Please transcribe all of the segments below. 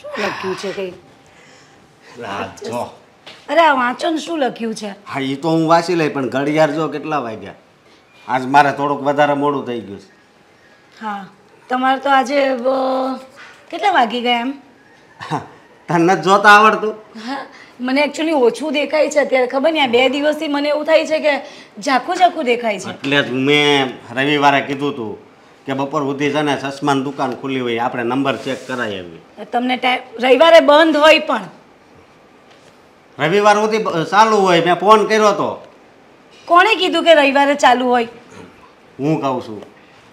શું લખ્યું છે કંઈ? જો અરે આ વાંચો ને, શું લખ્યું છે? હા એ તો હું વાંચી લઈ, પણ ઘડિયાળ જો કેટલા વાગ્યા. આજ મારે થોડુંક વધારે મોડું થઈ ગયું છે. હા, તમારે તો આજે કેટલા વાગી ગયા એમ? તને નથી જોતા આવડતું? હા, મને એકચ્યુઅલી ઓછું દેખાય છે અત્યારે. ખબર નહીં, આ 2 દિવસથી મને એવું થાય છે કે ઝાખું ઝાખું દેખાય છે. એટલે જ મેં રવિવારે કીધું હતું કે બપોર સુધી છે ને ચશ્માની દુકાન ખુલ્લી હોય, આપણે નંબર ચેક કરાવી આવી. તમને ટાઈમ રવિવારે બંધ હોય પણ રવિવાર સુધી ચાલુ હોય. મેં ફોન કર્યો હતો. કોણે કીધું કે રવિવારે ચાલુ હોય? હું કહું છું.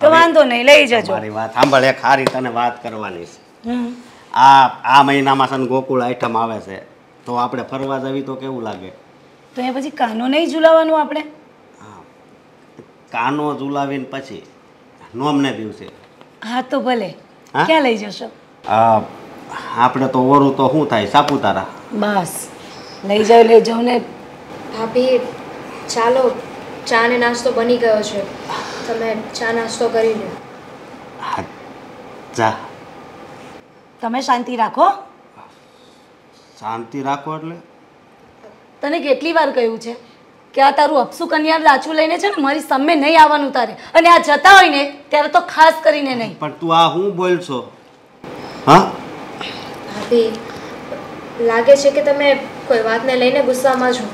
તો વાંધો નહીં, લઈ જજો. મારી વાત સાંભળ, એક ખારી તને વાત કરવાની છે. હમ. આ મહિનામાં છે ને ગોકુળ આઈટમ આવે છે, તો આપણે ફરવા જવી તો કેવું લાગે? તો એ પછી કાનો નહીં ઝુલાવાનું આપણે? હા, કાનો ઝુલાવીને પછી નોમને દિવસે. હા તો ભલે. હા? ક્યાં લઈ જશો? આપણે તો ઓરું તો શું થાય, સાપુતારા. બસ લઈ જાઓ ને. ભાભી ચાલો, ચા ને નાસ્તો બની ગયો છે, તમે ચા નાસ્તો કરી લો. હા, જા. તમે શાંતિ રાખો. શાંતિ રાખો એટલે? તને કેટલી વાર કહ્યું છે કે આ તારું અપસુ કન્યા લાચું લઈને છે ને મારી સામે નહીં આવવાનું તારે, અને આ જતા હોય ને ત્યારે તો ખાસ કરીને નહીં. પણ તું આ હું બોલ છો? હા ભાભી, લાગે છે કે તમે કોઈ વાતને લઈને ગુસ્સામાં છો.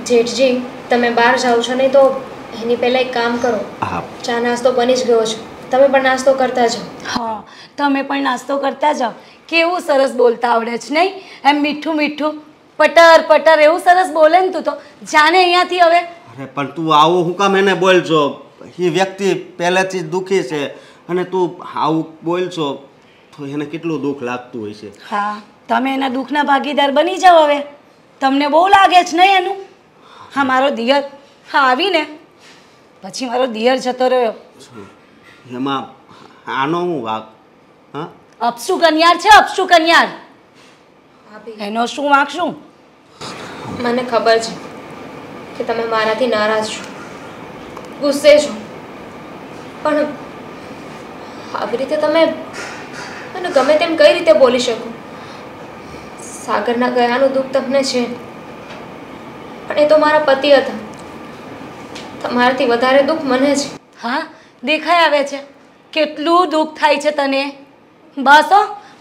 જેઠજી, તમે બહાર જાઓ છો નહીં તો એની પહેલાં એક કામ કરો. હા, ચા નાસ્તો બની જ ગયો છે, તમે પણ નાસ્તો કરતા જાઓ. હા, તમે પણ નાસ્તો કરતા જાઓ. કેવું સરસ બોલતા આવડે છે નહીં? એમ મીઠું મીઠું, પટર પટર એવું સરસ બોલે ને તું તો. જાને અહીંયાથી હવે. અરે પણ તું આવું હું કામ એને બોલ છો? એ વ્યક્તિ પહેલેથી જ દુઃખી છે, અને તું આવું બોલ છો તો એને કેટલું દુઃખ લાગતું હોય છે. હા, તમે એના દુઃખના ભાગીદાર બની જાઓ હવે. તમને બહુ લાગે છે નહીં એનું? હા, મારો દિયર હા આવીને પછી મારો દિયર જતો રહ્યો. એમાં આનો હું વાક? હા, અપસુ કન્યાર છે, અપસુ કન્યાર. ભાભી, એનો શું વાંક શું? મને ખબર છે કે તમે મારાથી નારાજ છો, ગુસ્સે છો, પણ આવી રીતે તમે મને ગમે તેમ કઈ રીતે બોલી શકો? સાગરના ગયાનું દુઃખ તમને છે, પણ એ તો મારા પતિ હતા. તમારાથી વધારે દુઃખ મને છે. હા, દેખાઈ આવે છે કેટલું દુઃખ થાય છે તને. બસ હો,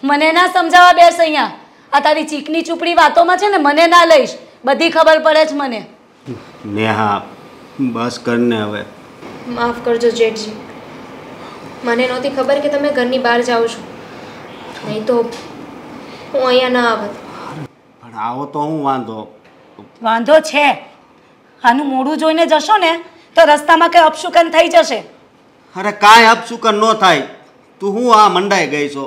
મને ના સમજાવવા બેસ અહીંયા. આ તારી ચીકની ચૂપડી વાતોમાં છે ને મને ના લઈશ, બધી ખબર પડે છે મને. નેહા, બસ કરને હવે. માફ કરજો જેઠજી, મને નહોતી ખબર કે તમે ઘરની બહાર જાઓ છો, નહીં તો હું અહીંયા ના આવત. પણ આવો તો હું વાંધો? વાંધો છે. આનું મોઢું જોઈને જશો ને તો રસ્તામાં કંઈ અપશુકન થઈ જશે. અરે કાંઈ અપશુકન ન થાય. તું હું આ મંડાઈ ગઈ છો?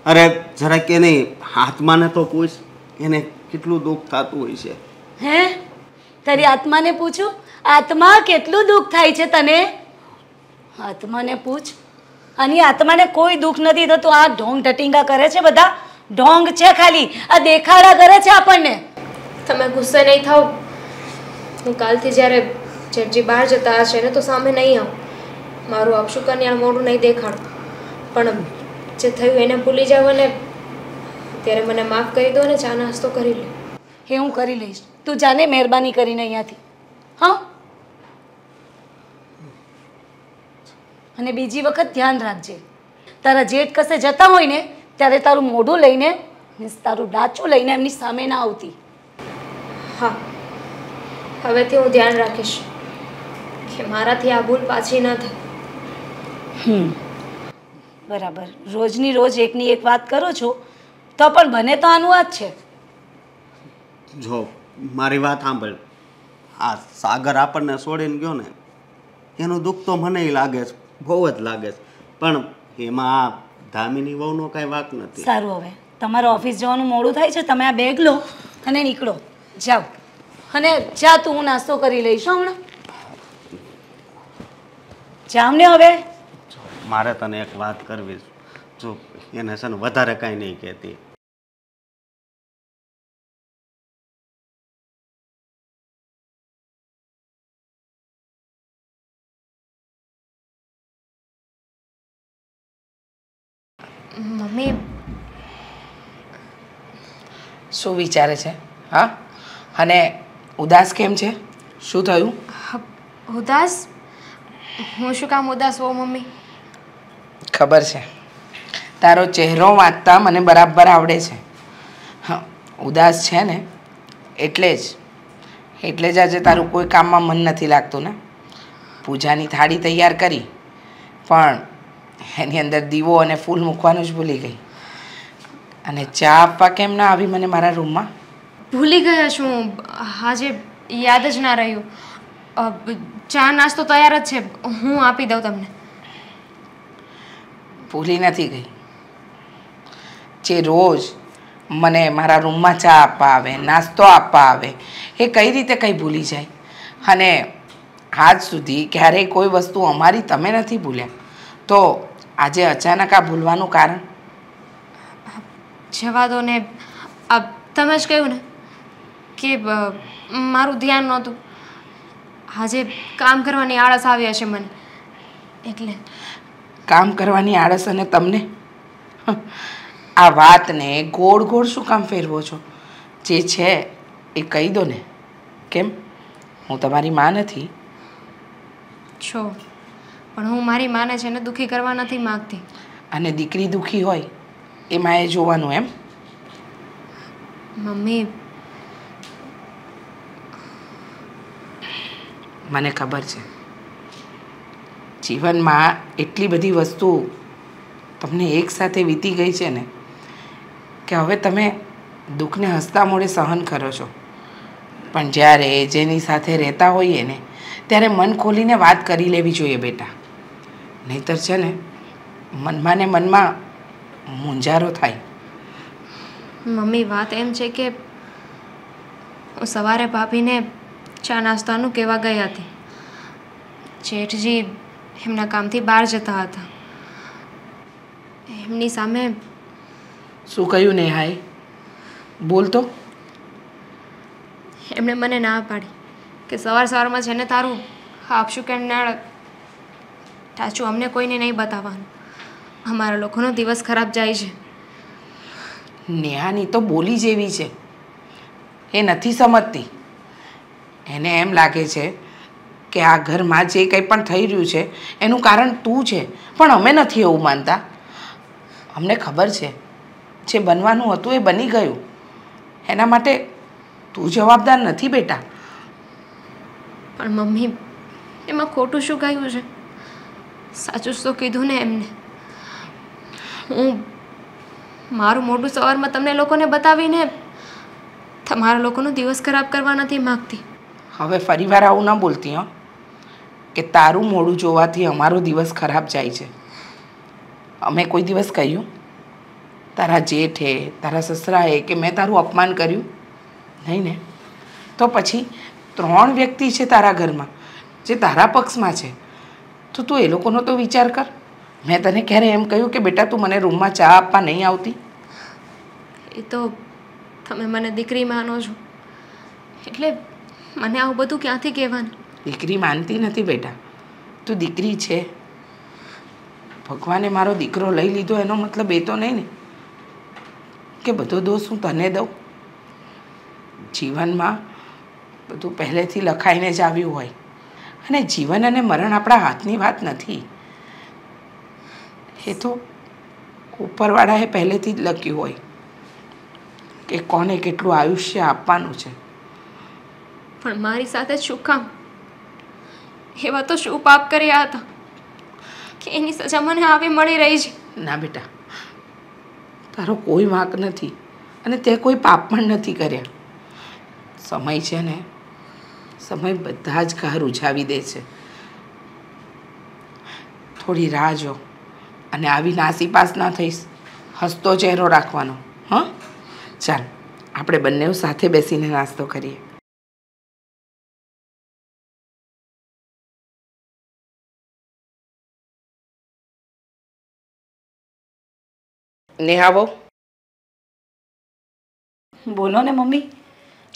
અરે જરા કે નહીં, આત્માને તો પૂછ, એને કેટલું દુઃખ થતું હોય છે. હે, તારી આત્માને પૂછું? આત્મા કેટલું દુઃખ થાય છે તને? આત્માને પૂછ. આની આત્માને કોઈ દુઃખ નથી થતું. આ ઢોંગ ઢટીંગા કરે છે બધા, ઢોંગ છે ખાલી, આ દેખાડા કરે છે આપણને. તમે ગુસ્સે નહીં થાઓ. હું કાલથી જ્યારે જેઠજી બહાર જતા હશે ને તો સામે નહીં આવું. મારું અપશુકન્યા મોઢું નહીં દેખાડું, પણ જે થયું એને ભૂલી જાવ અને ત્યારે મને માફ કરી દો ને ચા નાસ્તો કરી લો. એ હું કરી લઈશ. તું જાને મહેરબાની કરીને અહીંયાથી. હા, અને બીજી વખત ધ્યાન રાખજે, તારા જેઠ કસે જતા હોય ને ત્યારે તારું મોઢું લઈને, તારું ડાચું લઈને એમની સામે ના આવતી. હા, હવેથી હું ધ્યાન રાખીશ કે મારાથી આ ભૂલ પાછી ન થાય. બરાબર. રોજની રોજ એકની એક વાત કરો છો તો પણ બને તો આનું આ જ છે. જો મારી વાત સાંભળ, આ સાગર આપણને છોડીને ગયો ને એનું દુઃખ તો મને લાગે છે, બહુ જ લાગે છે, પણ એમાં આ ધામીની વહુનો કાંઈ વાંક નથી. સારું, હવે તમારે ઓફિસ જવાનું મોડું થાય છે, તમે આ બેગ લો અને નીકળો. જાઓ, અને જા તું, હું નાસ્તો કરી લઈશ હમણાં. જાવ ને હવે. મારે તને એક વાત કરવી છે. જો એને છે ને વધારે કાંઈ નહીં કહેતી. મમ્મી, શું વિચારે છે? હા, અને ઉદાસ કેમ છે? શું થયું? ઉદાસ? હું શું કામ ઉદાસ હોઉં મમ્મી? ખબર છે, તારો ચહેરો વાંચતા મને બરાબર આવડે છે. હા, ઉદાસ છે ને એટલે જ આજે તારું કોઈ કામમાં મન નથી લાગતું ને. પૂજાની થાળી તૈયાર કરી પણ એની અંદર દીવો અને ફૂલ મૂકવાનું જ ભૂલી ગઈ. અને ચા આપવા કેમ ના આવી મને મારા રૂમમાં? ભૂલી ગયા છું, આજે યાદ જ ના રહ્યું. ચા નાસ્તો તૈયાર જ છે, હું આપી દઉં તમને. ભૂલી નથી ગઈ. જે રોજ મને મારા રૂમમાં ચા આપવા આવે, નાસ્તો આપવા આવે, એ કઈ રીતે કંઈ ભૂલી જાય? અને આજ સુધી ક્યારેય કોઈ વસ્તુ અમારી તમે નથી ભૂલ્યા, તો આજે અચાનક આ ભૂલવાનું કારણ? જવા દો ને. તમે જ કહ્યું ને કે મારું ધ્યાન નહોતું. આજે કામ કરવાની આળસ આવી હશે મને, એટલે. કામ કરવાની આળસ અને તમને? આ વાતને ગોળ ગોળ શું કામ ફેરવો છો? જે છે એ કહી દો ને. કેમ, હું તમારી માં નથી? છો, પણ હું મારી માને છે ને દુઃખી કરવા નથી માગતી. અને દીકરી દુઃખી હોય એમાં એ જોવાનું એમ? મમ્મી, મને ખબર છે જીવનમાં એટલી બધી વસ્તુ તમને એકસાથે વીતી ગઈ છે ને કે હવે તમે દુઃખને હસતા મોઢે સહન કરો છો. પણ જ્યારે જેની સાથે રહેતા હોઈએ ને ત્યારે મન ખોલીને વાત કરી લેવી જોઈએ બેટા. નહીંતર છે ને મનમાં ને મનમાં મૂંઝારો થાય. મમ્મી, વાત એમ છે કે હું સવારે ભાભીને ચા નાસ્તાનું કહેવા ગઈ હતી. જેઠજી એમના કામથી બહાર જતા હતા. એમની સામે. શું કહ્યું નેહાએ? બોલ તો. એમણે મને ના પાડી કે સવારમાં છે ને તારું આપશું કે ના ટાચું અમને કોઈને નહીં બતાવવાનું. અમારા લોકોનો દિવસ ખરાબ જાય છે. નેહાની તો બોલી જેવી છે, એ નથી સમજતી. એને એમ લાગે છે કે આ ઘરમાં જે કંઈ પણ થઈ રહ્યું છે એનું કારણ તું છે, પણ અમે નથી એવું માનતા. અમને ખબર છે જે બનવાનું હતું એ બની ગયું, એના માટે તું જવાબદાર નથી બેટા. પણ મમ્મી, એમાં ખોટું શું કહ્યું છે? સાચું જ તો કીધું ને એમને. હું મારું મોઢું સવારમાં તમને લોકોને બતાવીને તમારા લોકોનો દિવસ ખરાબ કરવા નથી માગતી. હવે ફરીવાર આવું ન બોલતી હો, કે તારું મોઢું જોવાથી અમારો દિવસ ખરાબ જાય છે. અમે કોઈ દિવસ કહ્યું તારા જેઠે, તારા સસરાએ કે મેં તારું અપમાન કર્યું? નહીં ને? તો પછી 3 વ્યક્તિ છે તારા ઘરમાં જે તારા પક્ષમાં છે, તો તું એ લોકોનો તો વિચાર કર. મેં તને ક્યારે એમ કહ્યું કે બેટા તું મને રૂમમાં ચા આપવા નહીં આવતી? એ તો તમે મને દીકરી માનો છો એટલે મને આવું બધું ક્યાંથી કહેવાનું? દીકરી માનતી નથી બેટા, તું દીકરી છે. ભગવાને મારો દીકરો લઈ લીધો એનો મતલબ એ તો નહીં ને કે બધો દોષ હું તને દઉં. જીવનમાં બધું પહેલેથી લખાઈને જ આવ્યું હોય, અને જીવન અને મરણ આપણા હાથની વાત નથી. એ તો ઉપરવાળાએ પહેલેથી જ લખ્યું હોય કે કોને કેટલું આયુષ્ય આપવાનું છે. પણ મારી સાથે શું કામ? એવા તો શું પાપ કર્યા હતા કે એની સજા મને આવી મળી રહી છે? ના બેટા, તારો કોઈ વાંક નથી અને તે કોઈ પાપ પણ નથી કર્યા. સમય છે ને, સમય બધા જ ઘર ઉજાવી દે છે. થોડી રાહ જો અને આવી નાસીપાસ ના થઈશ. હસતો ચહેરો રાખવાનો. હા, ચાલ આપણે બંને સાથે બેસીને નાસ્તો કરીએ. નેહાવો, બોલો ને મમ્મી.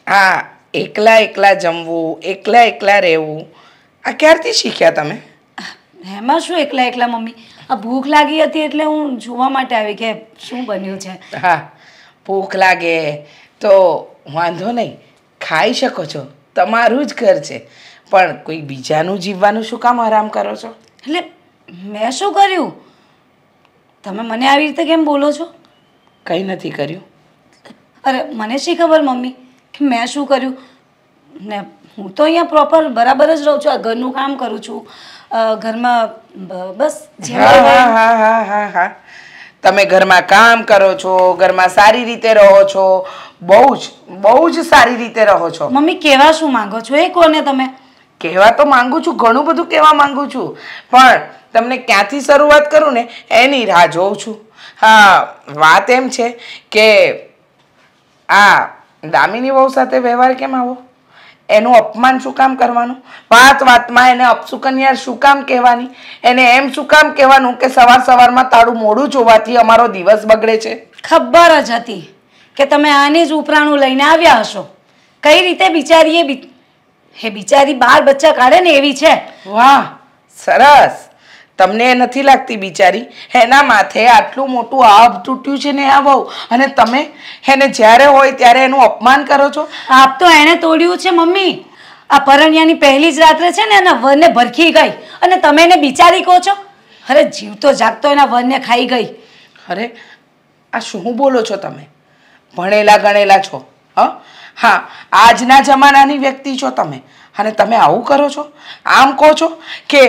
હા, એકલા જમવું, એકલા રહેવું, આ ક્યારથી શીખ્યા તમે? એમાં શું એકલા મમ્મી, આ ભૂખ લાગી હતી એટલે હું જોવા માટે આવી કે શું બન્યું છે. હા, ભૂખ લાગે તો વાંધો નહીં, ખાઈ શકો છો, તમારું જ ઘર છે. પણ કોઈ બીજાનું જીવવાનું શું કામ આરામ કરો છો? એટલે મેં શું કર્યું? તમે મને આવી રીતે કેમ બોલો છો? કંઈ નથી કર્યું. અરે મને શી ખબર મમ્મી કે મેં શું કર્યું ને? હું તો અહીંયા પ્રોપર બરાબર જ રહું છું. આ ઘરનું કામ કરું છું, ઘરમાં બસ જેમ હા કહેવાય. હા હા હા હા તમે ઘરમાં કામ કરો છો, ઘરમાં સારી રીતે રહો છો, બહુ જ સારી રીતે રહો છો. મમ્મી કહેવા શું માંગો છો એ કોને તમે? કહેવા તો માંગુ છું, ઘણું બધું કહેવા માંગુ છું, પણ તમને ક્યાંથી શરૂઆત કરું ને એની રાહ જોઉં છું. હા, વાત એમ છે કે આ દામિની વહુ સાથે વ્યવહાર કેમ આવો? એનું અપમાન શું કામ કરવાનું? વાતમાં એને અપસુકન્યા શું કામ કહેવાની? એને એમ શું કામ કહેવાનું કે સવારમાં તારું મોડું જોવાથી અમારો દિવસ બગડે છે? ખબર જ હતી કે તમે આને જ ઉપરાણું લઈને આવ્યા હશો. કઈ રીતે બિચારી બાળ બચ્ચા કાઢે ને એવી છે. વાહ, સરસ. તમને નથી લાગતી બિચારી? એના માથે આટલું મોટું આભ તૂટ્યું છે ને આ બહુ, અને તમે એને જ્યારે હોય ત્યારે એનું અપમાન કરો છો? આપ તો એણે તોડ્યું છે મમ્મી. આ પરણિયાની પહેલી જ રાત્રે છે ને એના વરને ભરખી ગઈ અને તમે એને બિચારી કહો છો? અરે જીવતો જાગતો એના વરને ખાઈ ગઈ. અરે આ શું બોલો છો તમે? ભણેલા ગણેલા છો, હા, આજના જમાનાની વ્યક્તિ છો તમે, અને તમે આવું કરો છો? આમ કહો છો કે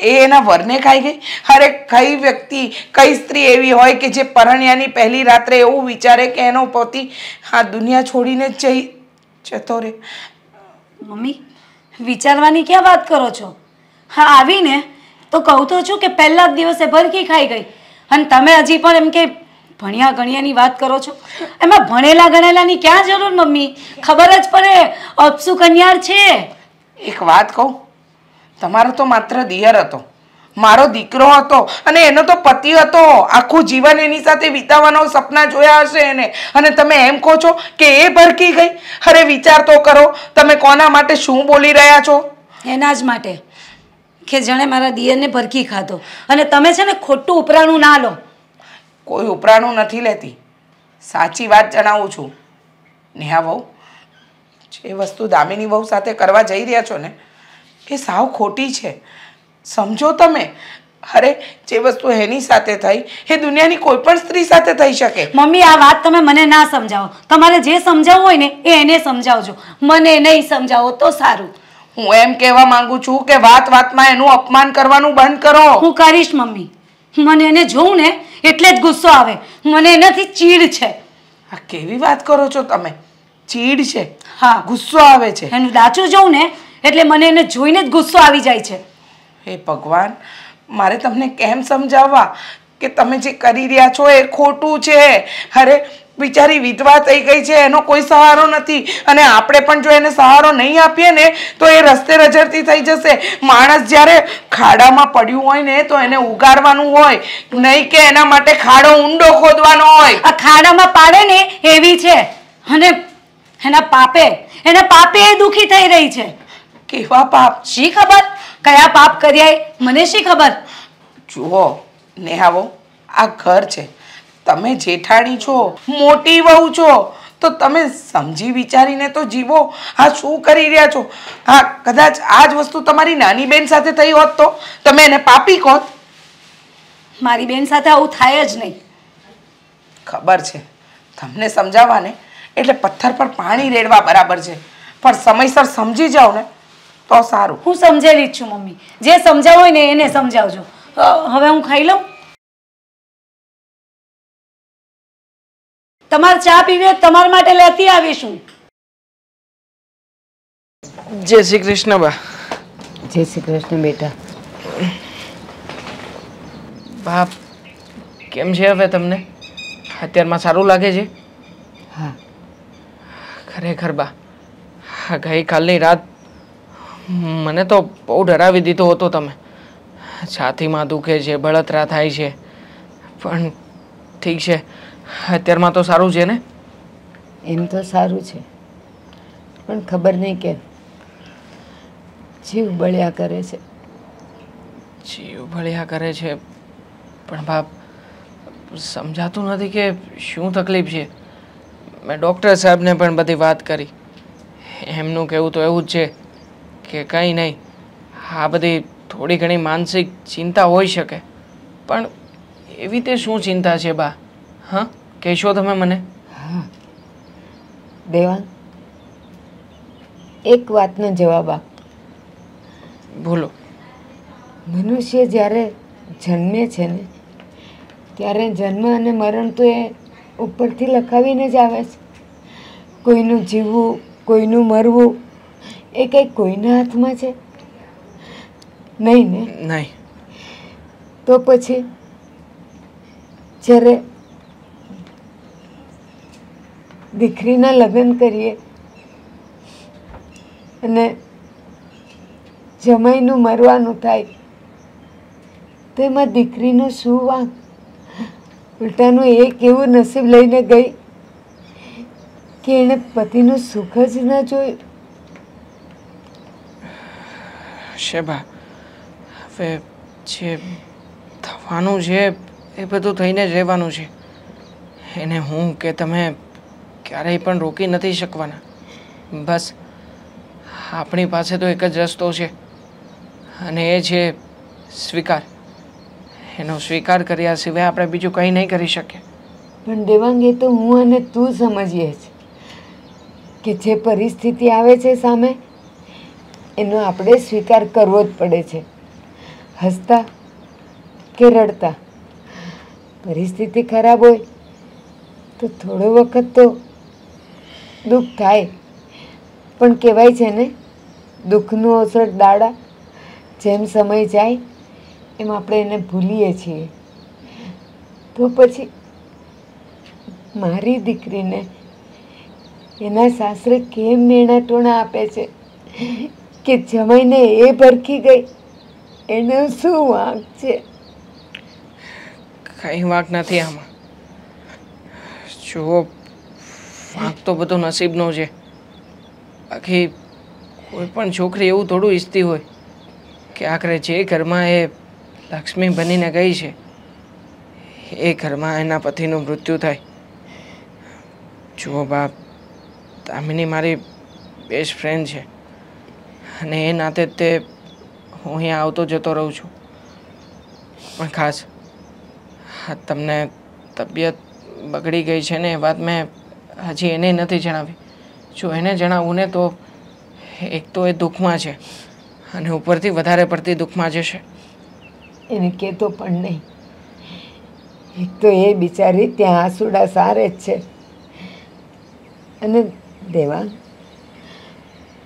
એ એના વરને ખાઈ ગઈ? અરે કઈ વ્યક્તિ, કઈ સ્ત્રી એવી હોય કે જે પરણ્યાની પહેલી રાત્રે એવું વિચારે કે એનો પતિ આ દુનિયા છોડીને જતો રહે? મમ્મી વિચારવાની ક્યાં વાત કરો છો? હા આવીને તો કહું તો છું કે પહેલા જ દિવસે ભરખી ખાઈ ગઈ, અને તમે હજી પણ એમ કે ભણ્યા ગણ્યાની વાત કરો છો. એમાં ભણેલા ગણેલાની ક્યાં જરૂર મમ્મી? ખબર જ પડે અપસુ કન્યાર છે. એક વાત કહું, તમારો તો માત્ર દિયર હતો, મારો દીકરો હતો, અને એનો તો પતિ હતો. આખું જીવન એની સાથે વિતાવવાનો સપના જોયા હશે એને, અને તમે એમ કહો છો કે એ ભરકી ગઈ? અરે વિચાર તો કરો, તમે કોના માટે શું બોલી રહ્યા છો? એના જ માટે કે જેણે મારા દિયરને ભરખી ખાધો. અને તમે છે ને ખોટું ઉપરાણું ના લો. કોઈ ઉપરાણું નથી લેતી, સાચી વાત જણાવું છું. નેહા વહુ, જે વસ્તુ દામિની વહુ સાથે કરવા જઈ રહ્યા છો ને એ સાવ ખોટી છે, સમજો તમે. અરે જે વસ્તુ એની સાથે થઈ એ દુનિયાની કોઈ પણ સ્ત્રી સાથે થઈ શકે. મમ્મી આ વાત તમે મને ના સમજાવો. તમારે જે સમજાવવું હોય ને એ એને સમજાવજો, મને નહીં સમજાવો તો સારું. હું એમ કહેવા માંગુ છું કે વાતમાં એનું અપમાન કરવાનું બંધ કરો. હું કરીશ મમ્મી. મને એને જોઉં ને એટલે જ ગુસ્સો આવે. મને એનાથી ચીડ છે. આ કેવી વાત કરો છો તમે? ચીડ છે? હા, ગુસ્સો આવે છે? એનું દાચું જોઉં ને એટલે મને એને જોઈને જ ગુસ્સો આવી જાય છે. હે ભગવાન, મારે તમને કેમ સમજાવવા કે તમે જે કરી રહ્યા છો એ ખોટું છે? અરે બિચારી વિધવા થઈ ગઈ છે, એનો કોઈ સહારો નથી, અને આપણે પણ જો એને સહારો નહીં આપીએ ને તો એ રસ્તે રજડતી થઈ જશે. માણસ જ્યારે ખાડામાં પડ્યું હોય ને તો એને ઉગારવાનું હોય, નહીં કે એના માટે ખાડો ઊંડો ખોદવાનો હોય. આ ખાડામાં પાડે ને એવી છે, અને એના પાપે એ દુખી થઈ રહી છે. કેવા પાપ? શી ખબર કયા પાપ કર્યા મને શી ખબર. જુઓ નેહાવો, આ ઘર છે, તમે જેઠાણી છો, મોટી વહુ છો, તો તમે સમજી વિચારીને તો જીવો. આ શું કરી રહ્યા છો? હા, કદાચ આ જ વસ્તુ તમારી નાની બેન સાથે થઈ હોત તો તમે એને પાપી કહો. મારી બેન સાથે આવું થાય જ નહીં. ખબર છે તમને સમજાવવાને એટલે પથ્થર પર પાણી રેડવા બરાબર છે, પણ સમયસર સમજી જાઓ ને તો સારું. હું સમજેલી જ છું મમ્મી. જે સમજાવ હોય ને એને સમજાવજો. હવે હું ખાઈ લઉં. તમારે ચા પીવી તમારા માટે લેતી આવીશું. જય શ્રી કૃષ્ણ બા. જય શ્રી કૃષ્ણ બેટા. બાપ કેમ છે હવે તમને? અત્યારમાં સારું લાગે છે? હા, ખરેખર બા, ગઈકાલની રાત મને તો બહુ ડરાવી દીધો હતો તમે. છાતીમાં દુખે છે, બળતરા થાય છે, પણ ઠીક છે, અત્યારમાં તો સારું છે ને? એમ તો સારું છે, પણ ખબર નહીં કેમ જીવ બળ્યા કરે છે. જીવ બળ્યા કરે છે, પણ બાપ સમજાતું નથી કે શું તકલીફ છે. મેં ડૉક્ટર સાહેબને પણ બધી વાત કરી. એમનું કહેવું તો એવું જ છે કે કંઈ નહીં, આ બધી થોડી ઘણી માનસિક ચિંતા હોઈ શકે. પણ એવી તે શું ચિંતા છે બા? હા, કહેશો તમે મને? હા દેવાંગ, એક વાતનો જવાબ આપ. બોલો. મનુષ્ય જ્યારે જન્મે છે ને ત્યારે જન્મ અને મરણ તો એ ઉપરથી લખાવીને જ આવે છે. કોઈનું જીવવું, કોઈનું મરવું એ કંઈ કોઈના હાથમાં છે નહીં ને? નહીં. તો પછી જ્યારે દીકરીના લગ્ન કરીએ અને જમાઈનું મરવાનું થાય તો એમાં દીકરીનો શું વાંક? ઉલટાનું એક એવું નસીબ લઈને ગઈ કે એણે પતિનું સુખ જ ન જોયું. શેબા, હવે જે થવાનું છે એ બધું થઈને જ રહેવાનું છે. એને હું કે તમે ક્યારેય પણ રોકી નથી શકવાના. બસ આપણી પાસે તો એક જ રસ્તો છે અને એ છે સ્વીકાર. એનો સ્વીકાર કર્યા સિવાય આપણે બીજું કંઈ નહીં કરી શકીએ. પણ દેવાંગ, એ તો હું અને તું સમજીએ છે કે જે પરિસ્થિતિ આવે છે સામે એનો આપણે સ્વીકાર કરવો જ પડે છે, હસતા કે રડતા. પરિસ્થિતિ ખરાબ હોય તો થોડો વખત તો દુઃખ થાય, પણ કહેવાય છે ને, દુઃખનું અવસર દાડા. જેમ સમય જાય એમ આપણે એને ભૂલીએ છીએ. તો પછી મારી દીકરીને એના સાસરે કેમ મેણા ટોણા આપે છે કે જમાઈને એ ભરખી ગઈ? એને શું વાંક છે? કંઈ વાંક નથી આમાં. જુઓ, વાંક તો બધો નસીબનો છે. બાકી કોઈ પણ છોકરી એવું થોડું ઈચ્છતી હોય કે આખરે જે ઘરમાં એ લક્ષ્મી બનીને ગઈ છે એ ઘરમાં એના પતિનું મૃત્યુ થાય. જુઓ બાપ, દામિની મારી બેસ્ટ ફ્રેન્ડ છે અને એ નાતે તે હું અહીંયા આવતો જતો રહું છું. પણ ખાસ તમને તબિયત બગડી ગઈ છે ને એ વાત મેં હજી એને નથી જણાવી. જો એને જણાવું ને તો એક તો એ દુઃખમાં છે અને ઉપરથી વધારે પડતી દુઃખમાં જશે. એને કહેતો પણ નહીં. એક તો એ બિચારી ત્યાં આંસુડા સારે જ છે. અને દેવાંગ,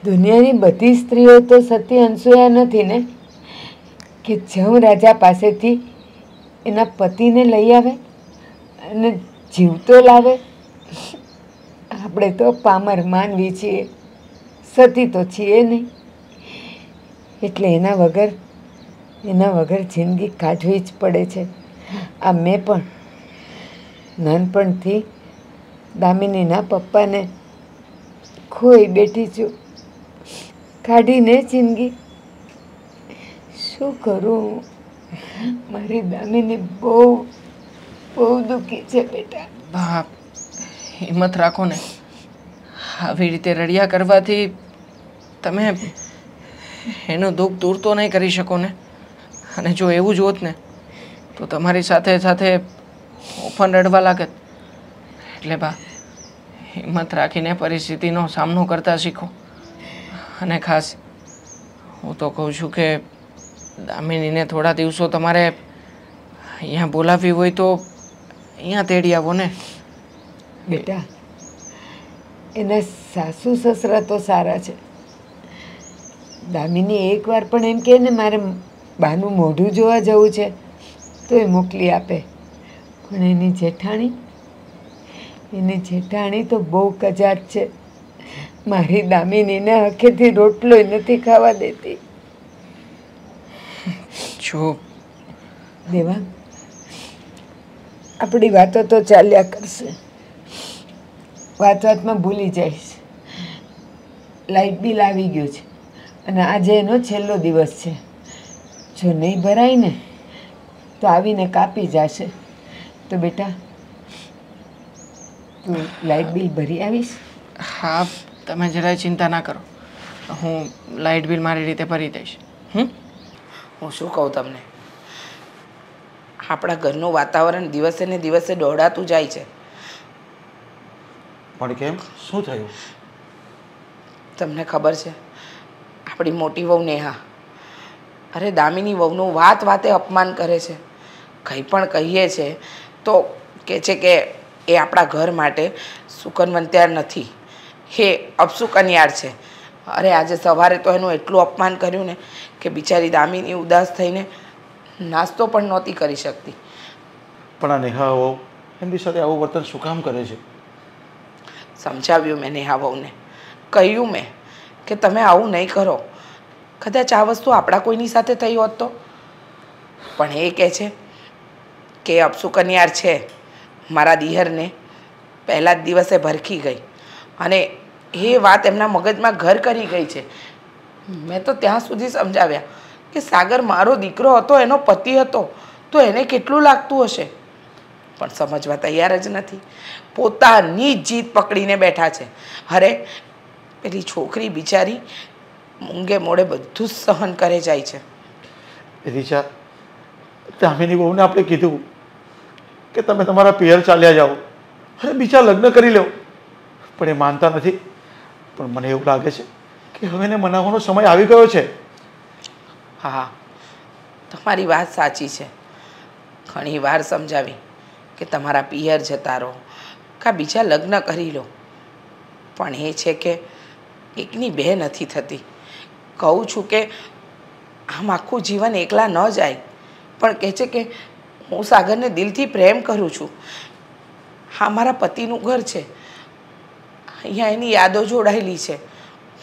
દુનિયાની બધી સ્ત્રીઓ તો સતી અનસૂયા નથી ને કે જમ રાજા પાસેથી એના પતિને લઈ આવે અને જીવતો લાવે. આપણે તો પામર માનવી છીએ, સતી તો છીએ નહીં. એટલે એના વગર જિંદગી કાઢવી જ પડે છે. આ મેં પણ નાનપણથી દામિનીના પપ્પાને ખોઈ બેઠી છું. કાઢીને જિંદગી. શું કરું? મારી દામિની બહુ દુઃખી છે બેટા. બાપ, હિંમત રાખો ને. આવી રીતે રડ્યા કરવાથી તમે એનું દુઃખ દૂર તો નહીં કરી શકો ને. અને જો એવું જ હોત ને તો તમારી સાથે સાથે હું પણ રડવા લાગત. એટલે બા, હિંમત રાખીને પરિસ્થિતિનો સામનો કરતા શીખો. અને ખાસ હું તો કહું છું કે દામિનીને થોડા દિવસો તમારે અહીંયા બોલાવવી હોય તો અહીંયા તેડી આવો ને. બેટા, એના સાસુ સસરા તો સારા છે. દામિની એકવાર પણ એમ કહે ને મારે બાનું મોઢું જોવા જવું છે તો એ મોકલી આપે. પણ એની જેઠાણી તો બહુ કજાત છે. મારી દામિનીને હખેથી રોટલોય નથી ખાવા દેતી. જો દેવાંગ, આપણી વાતો તો ચાલ્યા કરશે, વાતમાં ભૂલી જઈશ. લાઇટ બિલ આવી ગયું છે અને આજે એનો છેલ્લો દિવસ છે. જો નહીં ભરાય ને તો આવીને કાપી જશે. તો બેટા, તું લાઇટ બિલ ભરી આવીશ? હા, તમે જરાય ચિંતા ના કરો, હું લાઇટ બિલ મારી રીતે ભરી દઈશ. હું શું કહું તમને, આપણા ઘરનું વાતાવરણ દિવસે ને દિવસે દોડાતું જાય છે. પણ કેમ, શું થયું? તમને ખબર છે, આપણી મોટી વહુ નેહા, અરે દામિની વહુનું વાત વાતે અપમાન કરે છે. કંઈ પણ કહીએ છે તો કહે છે કે એ આપણા ઘર માટે સુકનવંત્યાર નથી, એ અપસુકન્યાર છે. અરે આજે સવારે તો એનું એટલું અપમાન કર્યું ને કે બિચારી દામિની ઉદાસ થઈને નાસ્તો પણ નહોતી કરી શકતી. પણ આ નેહા વહુ એમની સાથે આવું વર્તન શું કામ કરે છે? સમજાવ્યું મેં નેહા વહુને, કહ્યું મેં કે તમે આવું નહીં કરો. કદાચ આ વસ્તુ આપણા કોઈની સાથે થઈ હોત તો. પણ એ કહે છે કે અપસુકન્યાર છે. મારા દિયરને પહેલા જ દિવસે ભરખી ગઈ અને એ વાત એમના મગજમાં ઘર કરી ગઈ છે. મેં તો ત્યાં સુધી સમજાવ્યા કે સાગર મારો દીકરો હતો, એનો પતિ હતો, તો એને કેટલું લાગતું હશે. પણ સમજવા તૈયાર જ નથી, પોતાની જ જીદ પકડીને બેઠા છે. અરે પેલી છોકરી બિચારી મૂંગે મોડે બધું જ સહન કરે જાય છે. રીચા, દામિની વહુને આપણે કીધું કે તમે તમારા પિયર ચાલ્યા જાઓ અને બીજા લગ્ન કરી લો, પણ એ માનતા નથી. પણ મને એવું લાગે છે કે હવે એને મનાવવાનો સમય આવી ગયો છે. હા, તમારી વાત સાચી છે. ઘણી વાર સમજાવી કે તમારા પિયર જતા રહો કાં બીજા લગ્ન કરી લો, પણ એ છે કે એકની બે નથી થતી. કહું છું કે આમ આખું જીવન એકલા ન જાય, પણ કહે છે કે હું સાગરને દિલથી પ્રેમ કરું છું. હા, મારા પતિનું ઘર છે, અહીંયા એની યાદો જોડાયેલી છે.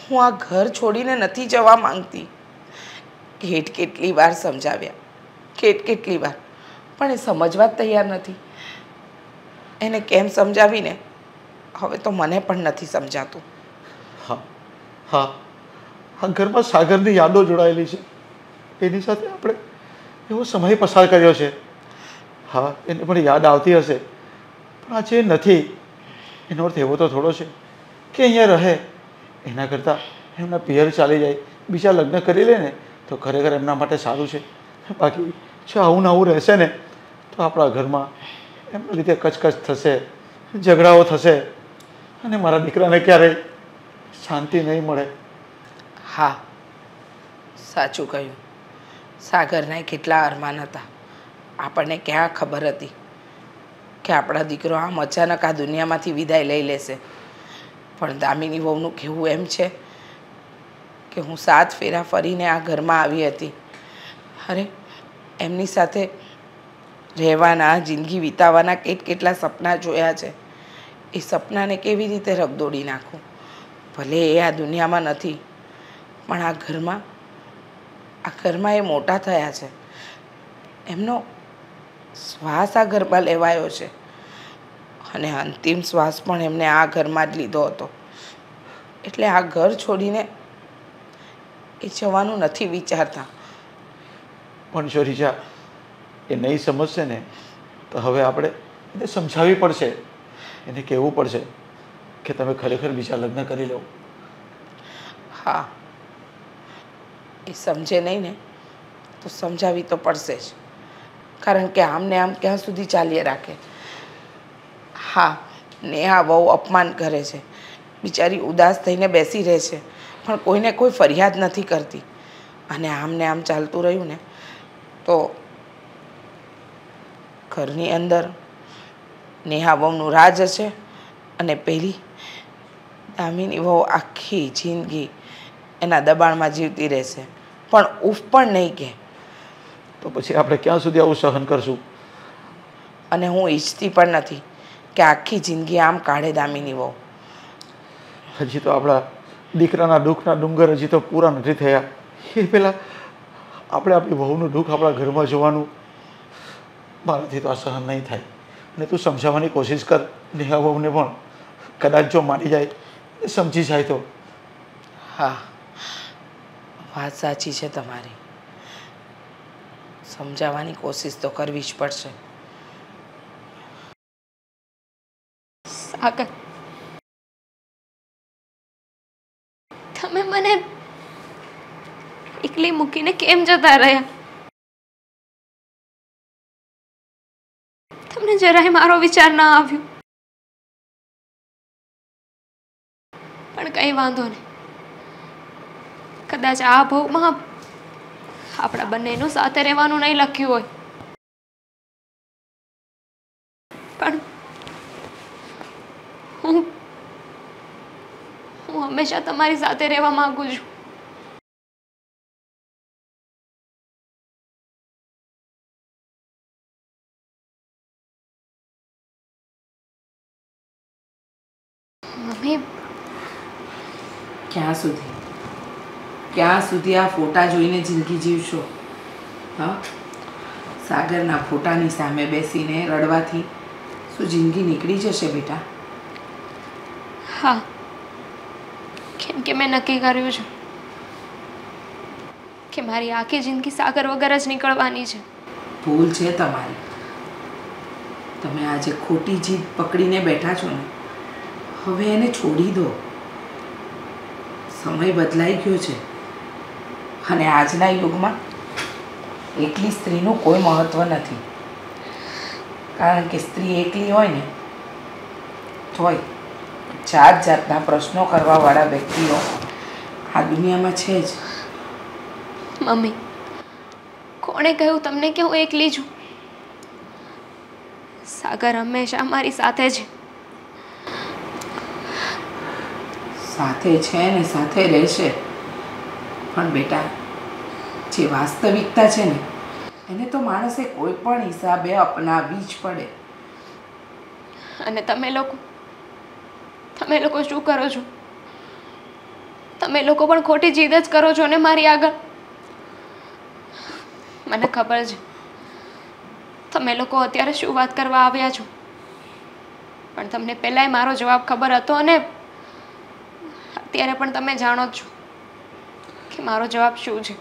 હું આ ઘર છોડીને નથી જવા માંગતી. કેટલી વાર સમજાવ્યા, કેટલી વાર, પણ એ સમજવા જ તૈયાર નથી. એને કેમ સમજાવીને હવે તો મને પણ નથી સમજાતું. હા હા, આ ઘરમાં સાગરની યાદો જોડાયેલી છે. એની સાથે આપણે એવો સમય પસાર કર્યો છે. હા, એને પણ યાદ આવતી હશે, પણ આજે એ નથી. એનો અર્થ એવો તો થોડો છે કે અહીંયા રહે, એના કરતાં એમના પિયર ચાલી જાય, બીજા લગ્ન કરી લે ને તો ખરેખર એમના માટે સારું છે. બાકી જો આવું ને આવું રહેશે ને તો આપણા ઘરમાં એમના લીધે કચકચ થશે, ઝઘડાઓ થશે અને મારા દીકરાને ક્યારેય શાંતિ નહીં મળે. હા, સાચું કહ્યું. સાગરના કેટલા અરમાન હતા, આપણને ક્યાં ખબર હતી કે આપણા દીકરો આમ અચાનક આ દુનિયામાંથી વિદાય લઈ લેશે. પણ દામિની વહુનું કહેવું એમ છે કે હું 7 ફેરા ફરીને આ ઘરમાં આવી હતી. અરે એમની સાથે રહેવાના, જિંદગી વિતાવવાના કેટલા સપના જોયા છે. એ સપનાને કેવી રીતે રગદોડી નાખું? ભલે એ આ દુનિયામાં નથી, પણ આ ઘરમાં એ મોટા થયા છે. એમનો શ્વાસ આ ઘરમાં લેવાયો છે અને અંતિમ શ્વાસ પણ એમને આ ઘરમાં જ લીધો હતો. એટલે આ ઘર છોડીને એ જવાનું નથી વિચારતા. પણ જો રીચા એ નહીં સમજશે ને તો હવે આપણે એને સમજાવવી પડશે, એને કહેવું પડશે કે તમે ખરેખર બીજા લગ્ન કરી લો. હા, એ સમજે નહીં ને તો સમજાવી તો પડશે જ, કારણ કે આમને આમ ક્યાં સુધી ચાલ્યા રાખે. હા, નેહા બહુ અપમાન કરે છે, બિચારી ઉદાસ થઈને બેસી રહે છે, પણ કોઈને કોઈ ફરિયાદ નથી કરતી. અને આમને આમ ચાલતું રહ્યું ને તો ઘરની અંદર નેહા વહુનું રાજ છે અને પેલી દામિની વહુ આખી જિંદગી એના દબાણમાં જીવતી રહેશે, પણ ઉફ પણ નહીં કહે. તો પછી આપણે ક્યાં સુધી આવું સહન કરશું? અને હું ઈચ્છતી પણ નથી કે આખી જિંદગી આમ કાઢે દામિની વહુ. હજી તો આપણા દીકરાના દુઃખના ડુંગર હજી તો પૂરા નથી થયા. એ પહેલાં આપણે આપણી વહુનું દુઃખ આપણા ઘરમાં જોવાનું, મારાથી તો આ સહન નહીં થાય. અને તું સમજાવવાની કોશિશ કર નેહા વહુને પણ, કદાચ જો માની જાય, સમજી જાય તો. હા, વાત સાચી છે તમારી. સમજાવવાની કોશિશ તો કરવી જ પડશે. સાગર, તમે મને એકલી મૂકીને કેમ જતા રહ્યા? તમને જરાય મારો વિચાર ના આવ્યો. પણ કંઈ વાંધો નહીં. કદાચ આ ભવમાં આપણા બંનેનું સાથે રહેવાનું નહીં લખ્યું હોય, પણ હું હંમેશા તમારી સાથે રહેવા માંગુ છું. મમ્મી, ક્યાં સુધી આ ફોટા જોઈને જિંદગી જીવશો? હા, સાગરના ફોટાની સામે બેસીને રડવાથી શું જિંદગી નીકળી જશે બેટા? હા, કેમ કે મેં નક્કી કર્યું છે કે મારી આખી જિંદગી સાગર વગર જ નીકળવાની છે. ભૂલ છે તમારી. તમે આજે ખોટી જીદ પકડીને બેઠા છો ને, હવે એને છોડી દો. સમય બદલાઈ ગયો છે અને આજના યુગમાં એકલી સ્ત્રીનું કોઈ મહત્ત્વ નથી. કારણ કે સ્ત્રી એકલી હોય ને તોય જાત જાતના પ્રશ્નો કરવાવાળા વ્યક્તિઓ આ દુનિયામાં છે જ. મમ્મી, કોણે કહ્યું તમને કે હું એકલી છું? સાગર હંમેશા મારી સાથે છે. સાથે છે ને સાથે રહેશે. પણ બેટા, જે વાસ્તવિકતા છે ને એને તો માણસે કોઈ પણ હિસાબે અપનાવવી જ પડે. અને તમે લોકો શું કરો છો? તમે લોકો પણ ખોટી જીદ જ કરો છો ને મારી આગળ. મને ખબર છે તમે લોકો અત્યારે શું વાત કરવા આવ્યા છો, પણ તમને પહેલાંય મારો જવાબ ખબર હતો અને અત્યારે પણ તમે જાણો જ છો કે મારો જવાબ શું છે.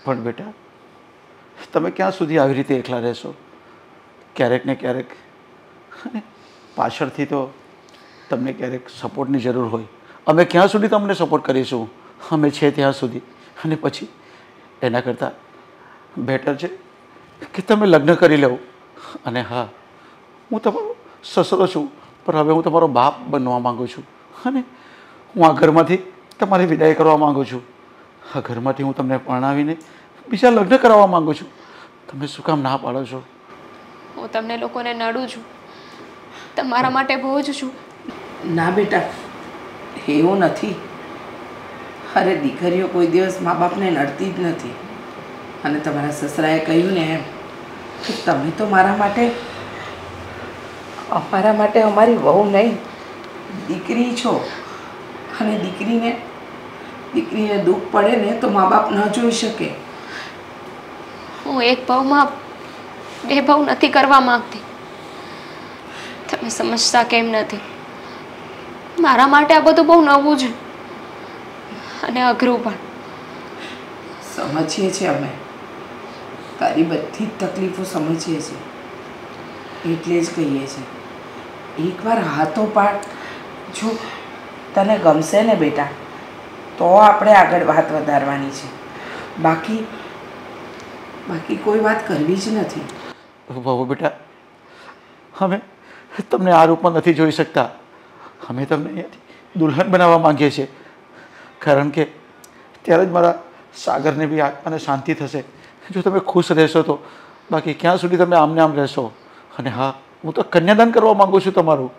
પણ બેટા, તમે ક્યાં સુધી આવી રીતે એકલા રહેશો? ક્યારેક ને ક્યારેક અને પાછળથી તો તમને ક્યારેક સપોર્ટની જરૂર હોય. અમે ક્યાં સુધી તમને સપોર્ટ કરીશું? અમે છે ત્યાં સુધી. અને પછી એના કરતાં બેટર છે કે તમે લગ્ન કરી લો. અને હા, હું તમારો સસરો છું, પણ હવે હું તમારો બાપ બનવા માગું છું. અને હું આ ઘરમાંથી તમારી વિદાય કરવા માગું છું. આ ઘરમાંથી હું તમને પરણાવીને બીજા લગ્ન કરાવવા માગું છું. તમે શું કામ ના પાડો છો? હું તમને લોકોને નડું છું? તમારા માટે બોજ છું? ના બેટા, એવું નથી. અરે દીકરીઓ કોઈ દિવસ મા બાપને નડતી જ નથી. અને તમારા સસરાએ કહ્યું ને એમ કે તમે તો અમારા માટે અમારી વહુ નહીં, દીકરી છો. અને દીકરીને દુઃખ પડે ને તો મા બાપ ન જોઈ શકે. હું એક ભાવમાં બે ભાવ નથી કરવા માંગતી. તમે સમજતા કેમ નથી? મારા માટે આ બધું બહુ નવું છે અને અઘરું પણ. સમજીએ છીએ અમે, તારી બધી જ તકલીફો સમજીએ છીએ. એટલે જ કહીએ છીએ એકવાર હાથો પાડ. જો તને ગમશે ને બેટા તો આપણે આગળ વાત વધારવાની છે. બાકી કોઈ વાત કરવી જ નથી. વહુ બેટા, અમે તમને આ રૂપમાં નથી જોઈ શકતા. અમે તમને અહીંયાથી દુલ્હન બનાવવા માંગીએ છીએ. કારણ કે ત્યારે જ મારા સાગરને બી આત્માને શાંતિ થશે. જો તમે ખુશ રહેશો તો. બાકી ક્યાં સુધી તમે આમને આમ રહેશો? અને હા, હું તો કન્યાદાન કરવા માગું છું તમારું.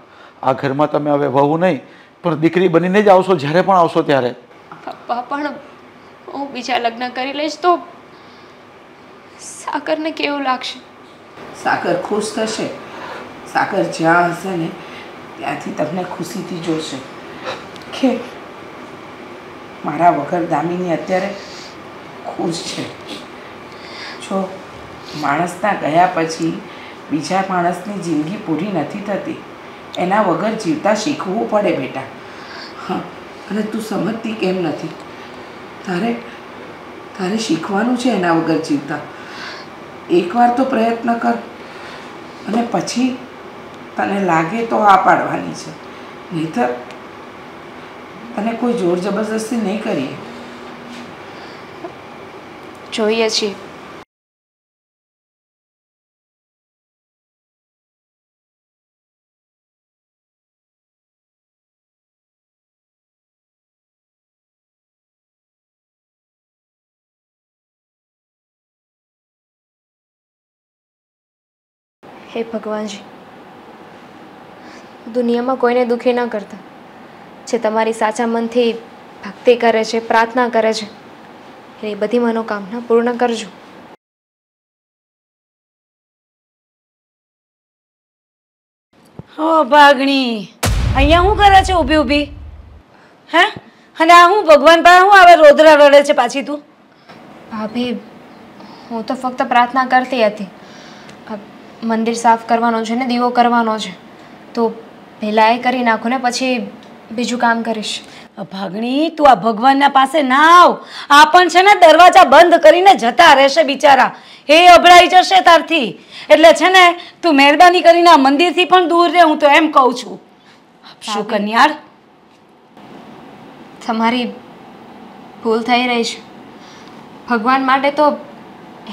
આ ઘરમાં તમે હવે વહુ નહીં પણ દીકરી બનીને જ આવશો જ્યારે પણ આવશો ત્યારે. પપ્પા, પણ હું બીજા લગ્ન કરી લઈશ તો સાગરને કેવું લાગશે? સાગર ખુશ થશે. સાગર જ્યાં હશે ને ત્યાંથી તમને ખુશીથી જોશે કે મારા વગર દામિની અત્યારે ખુશ છે. જો માણસના ગયા પછી બીજા માણસની જિંદગી પૂરી નથી થતી. એના વગર જીવતા શીખવું પડે બેટા. હા, અને તું સમજતી કેમ નથી? તારે શીખવાનું છે એના વગર જીવતા. એકવાર તો પ્રયત્ન કર અને પછી તને લાગે તો આ પાડવાની છે, નહીંતર તને કોઈ જોર જબરદસ્તી નહીં કરીએ. જોઈએ છીએ. હે ભગવાનજી, દુનિયામાં કોઈને દુઃખી ન કરતા. જે તમારી સાચા મનથી ભક્તિ કરે છે, પ્રાર્થના કરે છે, એની બધી મનોકામના પૂર્ણ કરજો. હો ભાગણી, અહીંયા શું કરે છે ઊભી ઊભી? હે? અને આ હું ભગવાન પાસે હું આવે રોદરા રડે છે પાછી તું? ભાભી, હું તો ફક્ત પ્રાર્થના કરતી હતી. મંદિર સાફ કરવાનો છે ને દીવો કરવાનો છે, તો પહેલાં એ કરી નાખો ને પછી બીજું કામ કરીશ. ભાગણી, તું આ ભગવાનના પાસે ના આવ. આ પણ છે ને દરવાજા બંધ કરીને જતા રહેશે બિચારા, એ અભડાઈ જશે તારથી. એટલે છે ને તું મહેરબાની કરીને આ મંદિરથી પણ દૂર રહે, હું તો એમ કહું છું. શું કન્યાળ, તમારી ભૂલ થઈ રહી છે. ભગવાન માટે તો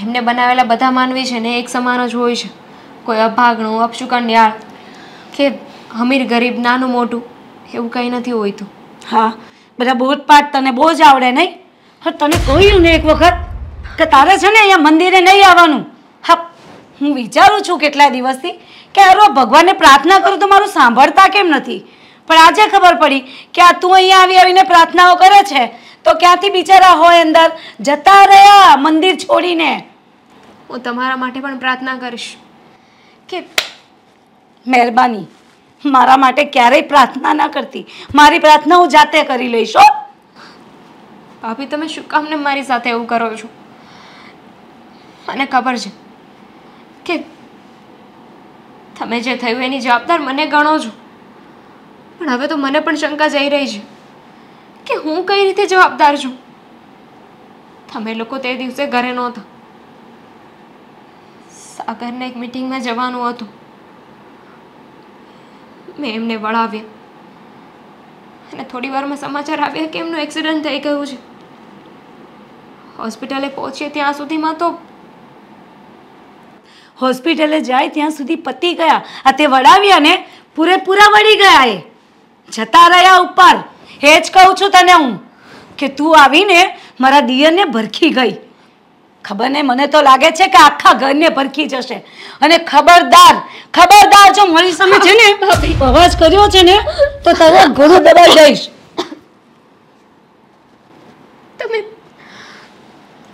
એમને બનાવેલા બધા માનવી છે ને એક સમાન જ હોય છે. કોઈ અભાગણું, અપશુકન્યાળ કે અમીર ગરીબ, નાનું મોટું એવું કંઈ નથી હોતું. હા, બધા બોધપાઠ તને બહુ જ આવડે નહીં? હા, તને કહ્યું ને એક વખત કે તારે છે ને અહીંયા મંદિરે નહીં આવવાનું. હા, હું વિચારું છું કેટલા દિવસથી કે અરે ભગવાનને પ્રાર્થના કરું તો મારું સાંભળતા કેમ નથી, પણ આજે ખબર પડી કે આ તું અહીંયા આવીને પ્રાર્થનાઓ કરે છે તો ક્યાંથી બિચારા હોય અંદર જતા રહ્યા મંદિર છોડીને. હું તમારા માટે પણ પ્રાર્થના કરીશ કે મહેરબાની મારા માટે ક્યારેય પ્રાર્થના ના કરતી. મારી પ્રાર્થના હું જાતે કરી લઈશ. હો ભાભી, તમે શું કામ ને મારી સાથે એવું કરો છો? મને ખબર છે કે તમે જે થયું એની જવાબદાર મને ગણો છો, પણ હવે તો મને પણ શંકા જઈ રહી છે કે હું કઈ રીતે જવાબદાર છું. તમે લોકો તે દિવસે ઘરે નહોતા. સાગરને એક મીટિંગમાં જવાનું હતું. મેં એમને વળાવ્યા અને થોડી વારમાં સમાચાર આવ્યા કે એમનું એક્સિડન્ટ થઈ ગયું છે. હોસ્પિટલે પહોંચીએ ત્યાં સુધીમાં તો હોસ્પિટલે જાય ત્યાં સુધી પતી ગયા. આ તે વડાવ્યા ને પૂરેપૂરા વળી ગયા, એ જતા રહ્યા ઉપર. એ જ કહું છું તને હું કે તું આવીને મારા દિયરને ભરખી ગઈ. ખબર ને, મને તો લાગે છે કે આખા ઘરને ભરખી જશે. અને ખબરદાર ખબરદાર, જો મારી સામે છે ને અવાજ કર્યો છે ને તો તારા ઘણું દબાઈ જઈશ.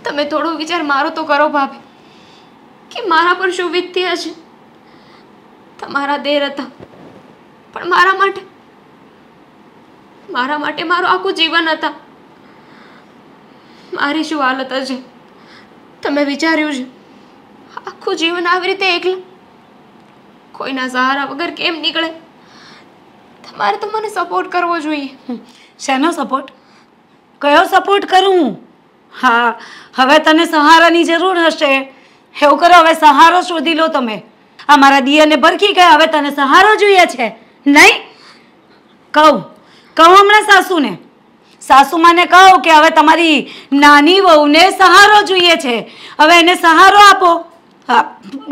તમે થોડો વિચાર મારો તો કરો ભાભી કે મારા પર શું વીત્યા છે. તમારા દેર હતા, પણ મારા માટે મારું આખું જીવન હતા. મારી શું હાલત હશે તમે વિચાર્યું છે? આખું જીવન આવી રીતે એકલા કોઈના સહારા વગર કેમ નીકળે? તમારે તો મને સપોર્ટ કરવો જોઈએ. શેનો સપોર્ટ? કયો સપોર્ટ કરું હું? હા, હવે તને સહારાની જરૂર હશે. એવું કરો, હવે સહારો શોધી લો તમે. આ મારા દિયરને ભરખી ગયા, હવે તને સહારો જોઈએ છે નહીં? કહું હમણાં સાસુમાને કહું કે હવે તમારી નાની વહુને સહારો જોઈએ છે, હવે એને સહારો આપો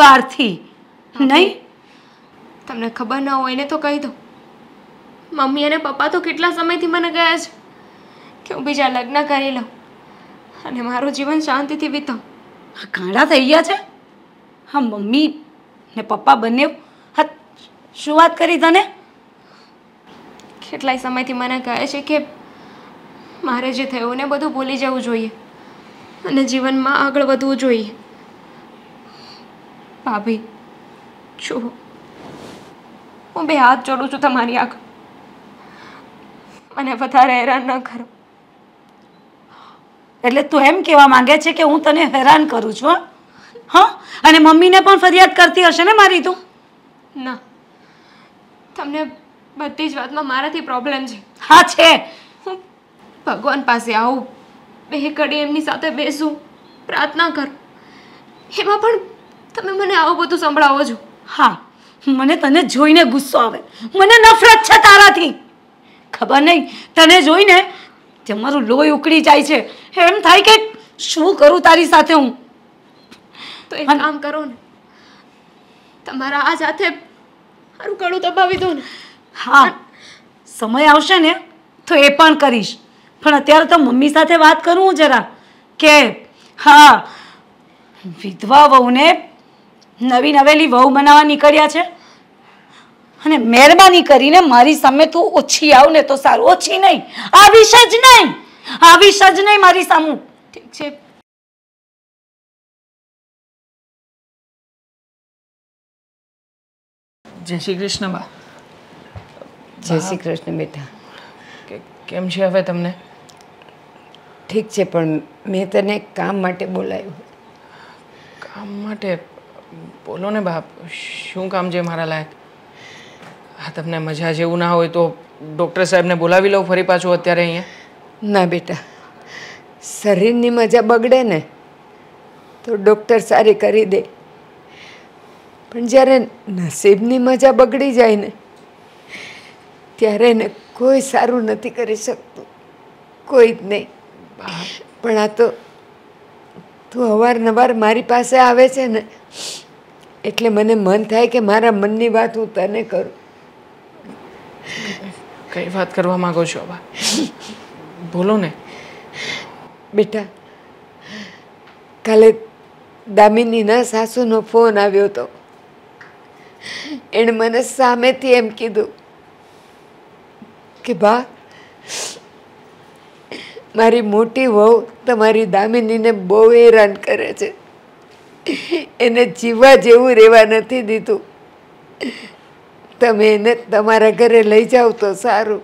બહારથી. નહીં? તમને ખબર ન હોય ને તો કહી દો. મમ્મી અને પપ્પા તો કેટલા સમયથી મને કહે છે કે હું બીજા લગ્ન કરી લઉં અને મારું જીવન શાંતિથી વિતાવ. ગાંડા થઈ ગયા છે હા મમ્મી ને પપ્પા બંને. હા, શું વાત કરી તને? કેટલાય સમયથી મને કહે છે કે મારે જે થયું ને બધું ભૂલી જવું જોઈએ અને જીવનમાં આગળ વધવું જોઈએ. ભાભી, જુઓ, હું બે હાથ જોડું છું તમારી આગળ. મને વધારે હેરાન ન કરો. એટલે તું એમ કહેવા માંગે છે કે હું તને હેરાન કરું છું? હા, અને મમ્મીને પણ ફરિયાદ કરતી હશે ને મારી તું? ના, તમને બધી જ વાતમાં મારાથી પ્રોબ્લેમ છે. હા છે. હું ભગવાન પાસે આવું, બે ઘડી એમની સાથે બેસું, પ્રાર્થના કરું, એમાં પણ તમે મને આવું બધું સંભળાવો છો. હા, મને તને જોઈને ગુસ્સો આવે, મને નફરત છે તારાથી. ખબર નહીં તને જોઈને તે મારું લોહી ઉકળી જાય છે. એમ થાય કે શું કરું તારી સાથે હું. તો એક કામ કરો ને, તમારા આ સાથે મારું ગળું દબાવી દો ને. હા, સમય આવશે ને તો એ પણ કરીશ, પણ અત્યારે તો મમ્મી સાથે વાત કરું હું જરા કે હા, વિધવા વહુને નવી નવેલી વહુ બનાવવા નીકળ્યા છે અને મહેરબાની કરીને મારી સામે તું ઓછી આવ ને તો સારું. ઓછી નહીં, આવીશ જ નહીં, આવીશ જ નહીં મારી સામે. ઠીક છે. જય શ્રી કૃષ્ણ બા. જય શ્રી કૃષ્ણ બેટા. કેમ છે હવે તમને? ઠીક છે, પણ મેં તને એક કામ માટે બોલાવ્યું. કામ માટે? બોલો ને બાપ, શું કામ છે મારા લાયક? હા, તમને મજા જેવું ના હોય તો ડૉક્ટર સાહેબને બોલાવી લઉં ફરી પાછું અત્યારે અહીંયા? ના બેટા, શરીરની મજા બગડે ને તો ડૉક્ટર સારી કરી દે, પણ જ્યારે નસીબની મજા બગડી જાય ને ત્યારે એને કોઈ સારું નથી કરી શકતું, કોઈ જ નહીં. પણ આ તો તું અવારનવાર મારી પાસે આવે છે ને એટલે મને મન થાય કે મારા મનની વાત હું તને કરું. કઈ વાત કરવા માંગો છો બા? બોલો ને. બેટા, કાલે દામિનીના સાસુનો ફોન આવ્યો હતો. એણે મને સામેથી એમ કીધું કે બા, મારી મોટી વહુ તમારી દામિનીને બહુ હેરાન કરે છે, એને જીવવા જેવું રહેવા નથી દીધું, તમે એને તમારા ઘરે લઈ જાઓ તો સારું.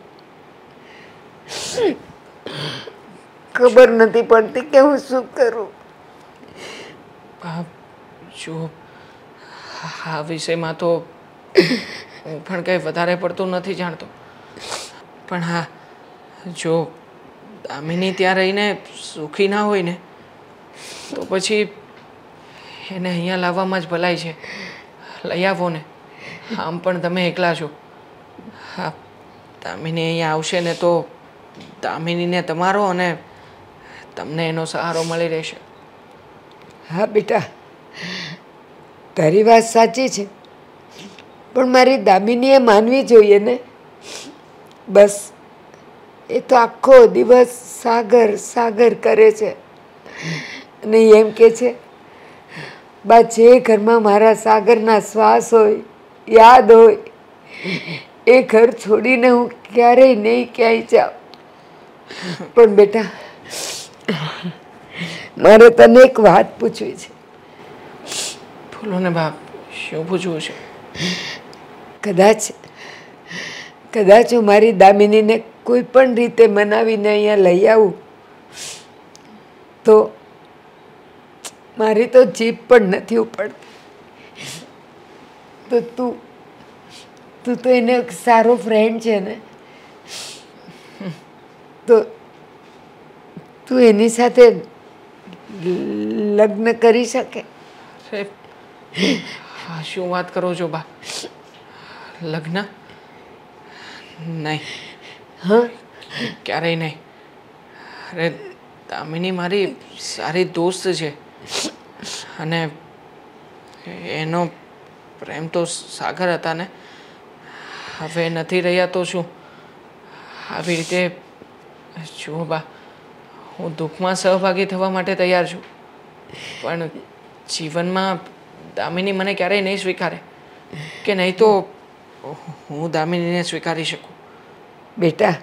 ખબર નથી પડતી કે હું શું કરું. જો આ વિષયમાં તો હું પણ કંઈ વધારે પડતું નથી જાણતો, પણ હા, જો દામિની ત્યાં રહીને સુખી ના હોય ને તો પછી એને અહીંયા લાવવામાં જ ભલાઈ છે. લઈ આવો ને. આમ પણ તમે એકલા છો. હા, દામિની અહીંયા આવશે ને તો દામિનીને તમારો અને તમને એનો સહારો મળી રહેશે. હા બેટા, તારી વાત સાચી છે, પણ મારી દામિનીએ માનવી જોઈએ ને. બસ એ તો આખો દિવસ સાગર સાગર કરે છે અને એમ કે છે બા, જે ઘરમાં મારા સાગરના શ્વાસ હોય, યાદ હોય, એ ઘર છોડીને હું ક્યારેય નહીં ક્યાંય જાઉં. પણ બેટા, મારે તને એક વાત પૂછવી છે. બોલો ને બાપ, શું પૂછવું છે? કદાચ હું મારી દામિનીને કોઈ પણ રીતે મનાવીને અહીંયા લઈ આવું તો મારી તો જીભ પણ નથી ઉપડતી. તો તું તો એને એક સારો ફ્રેન્ડ છે ને, તો તું એની સાથે લગ્ન કરી શકે? હા, શું વાત કરો છો બા? લગ્ન? નહીં. હા, ક્યારેય નહીં. અરે, દામિની મારી સારી દોસ્ત છે અને એનો પ્રેમ તો સાગર હતા ને. હવે નથી રહ્યા તો શું? આવી રીતે જુઓ બા, હું દુઃખમાં સહભાગી થવા માટે તૈયાર છું, પણ જીવનમાં દામિની મને ક્યારેય નહીં સ્વીકારે, કે નહીં તો હું દામિનીને સ્વીકારી શકું. બેટા,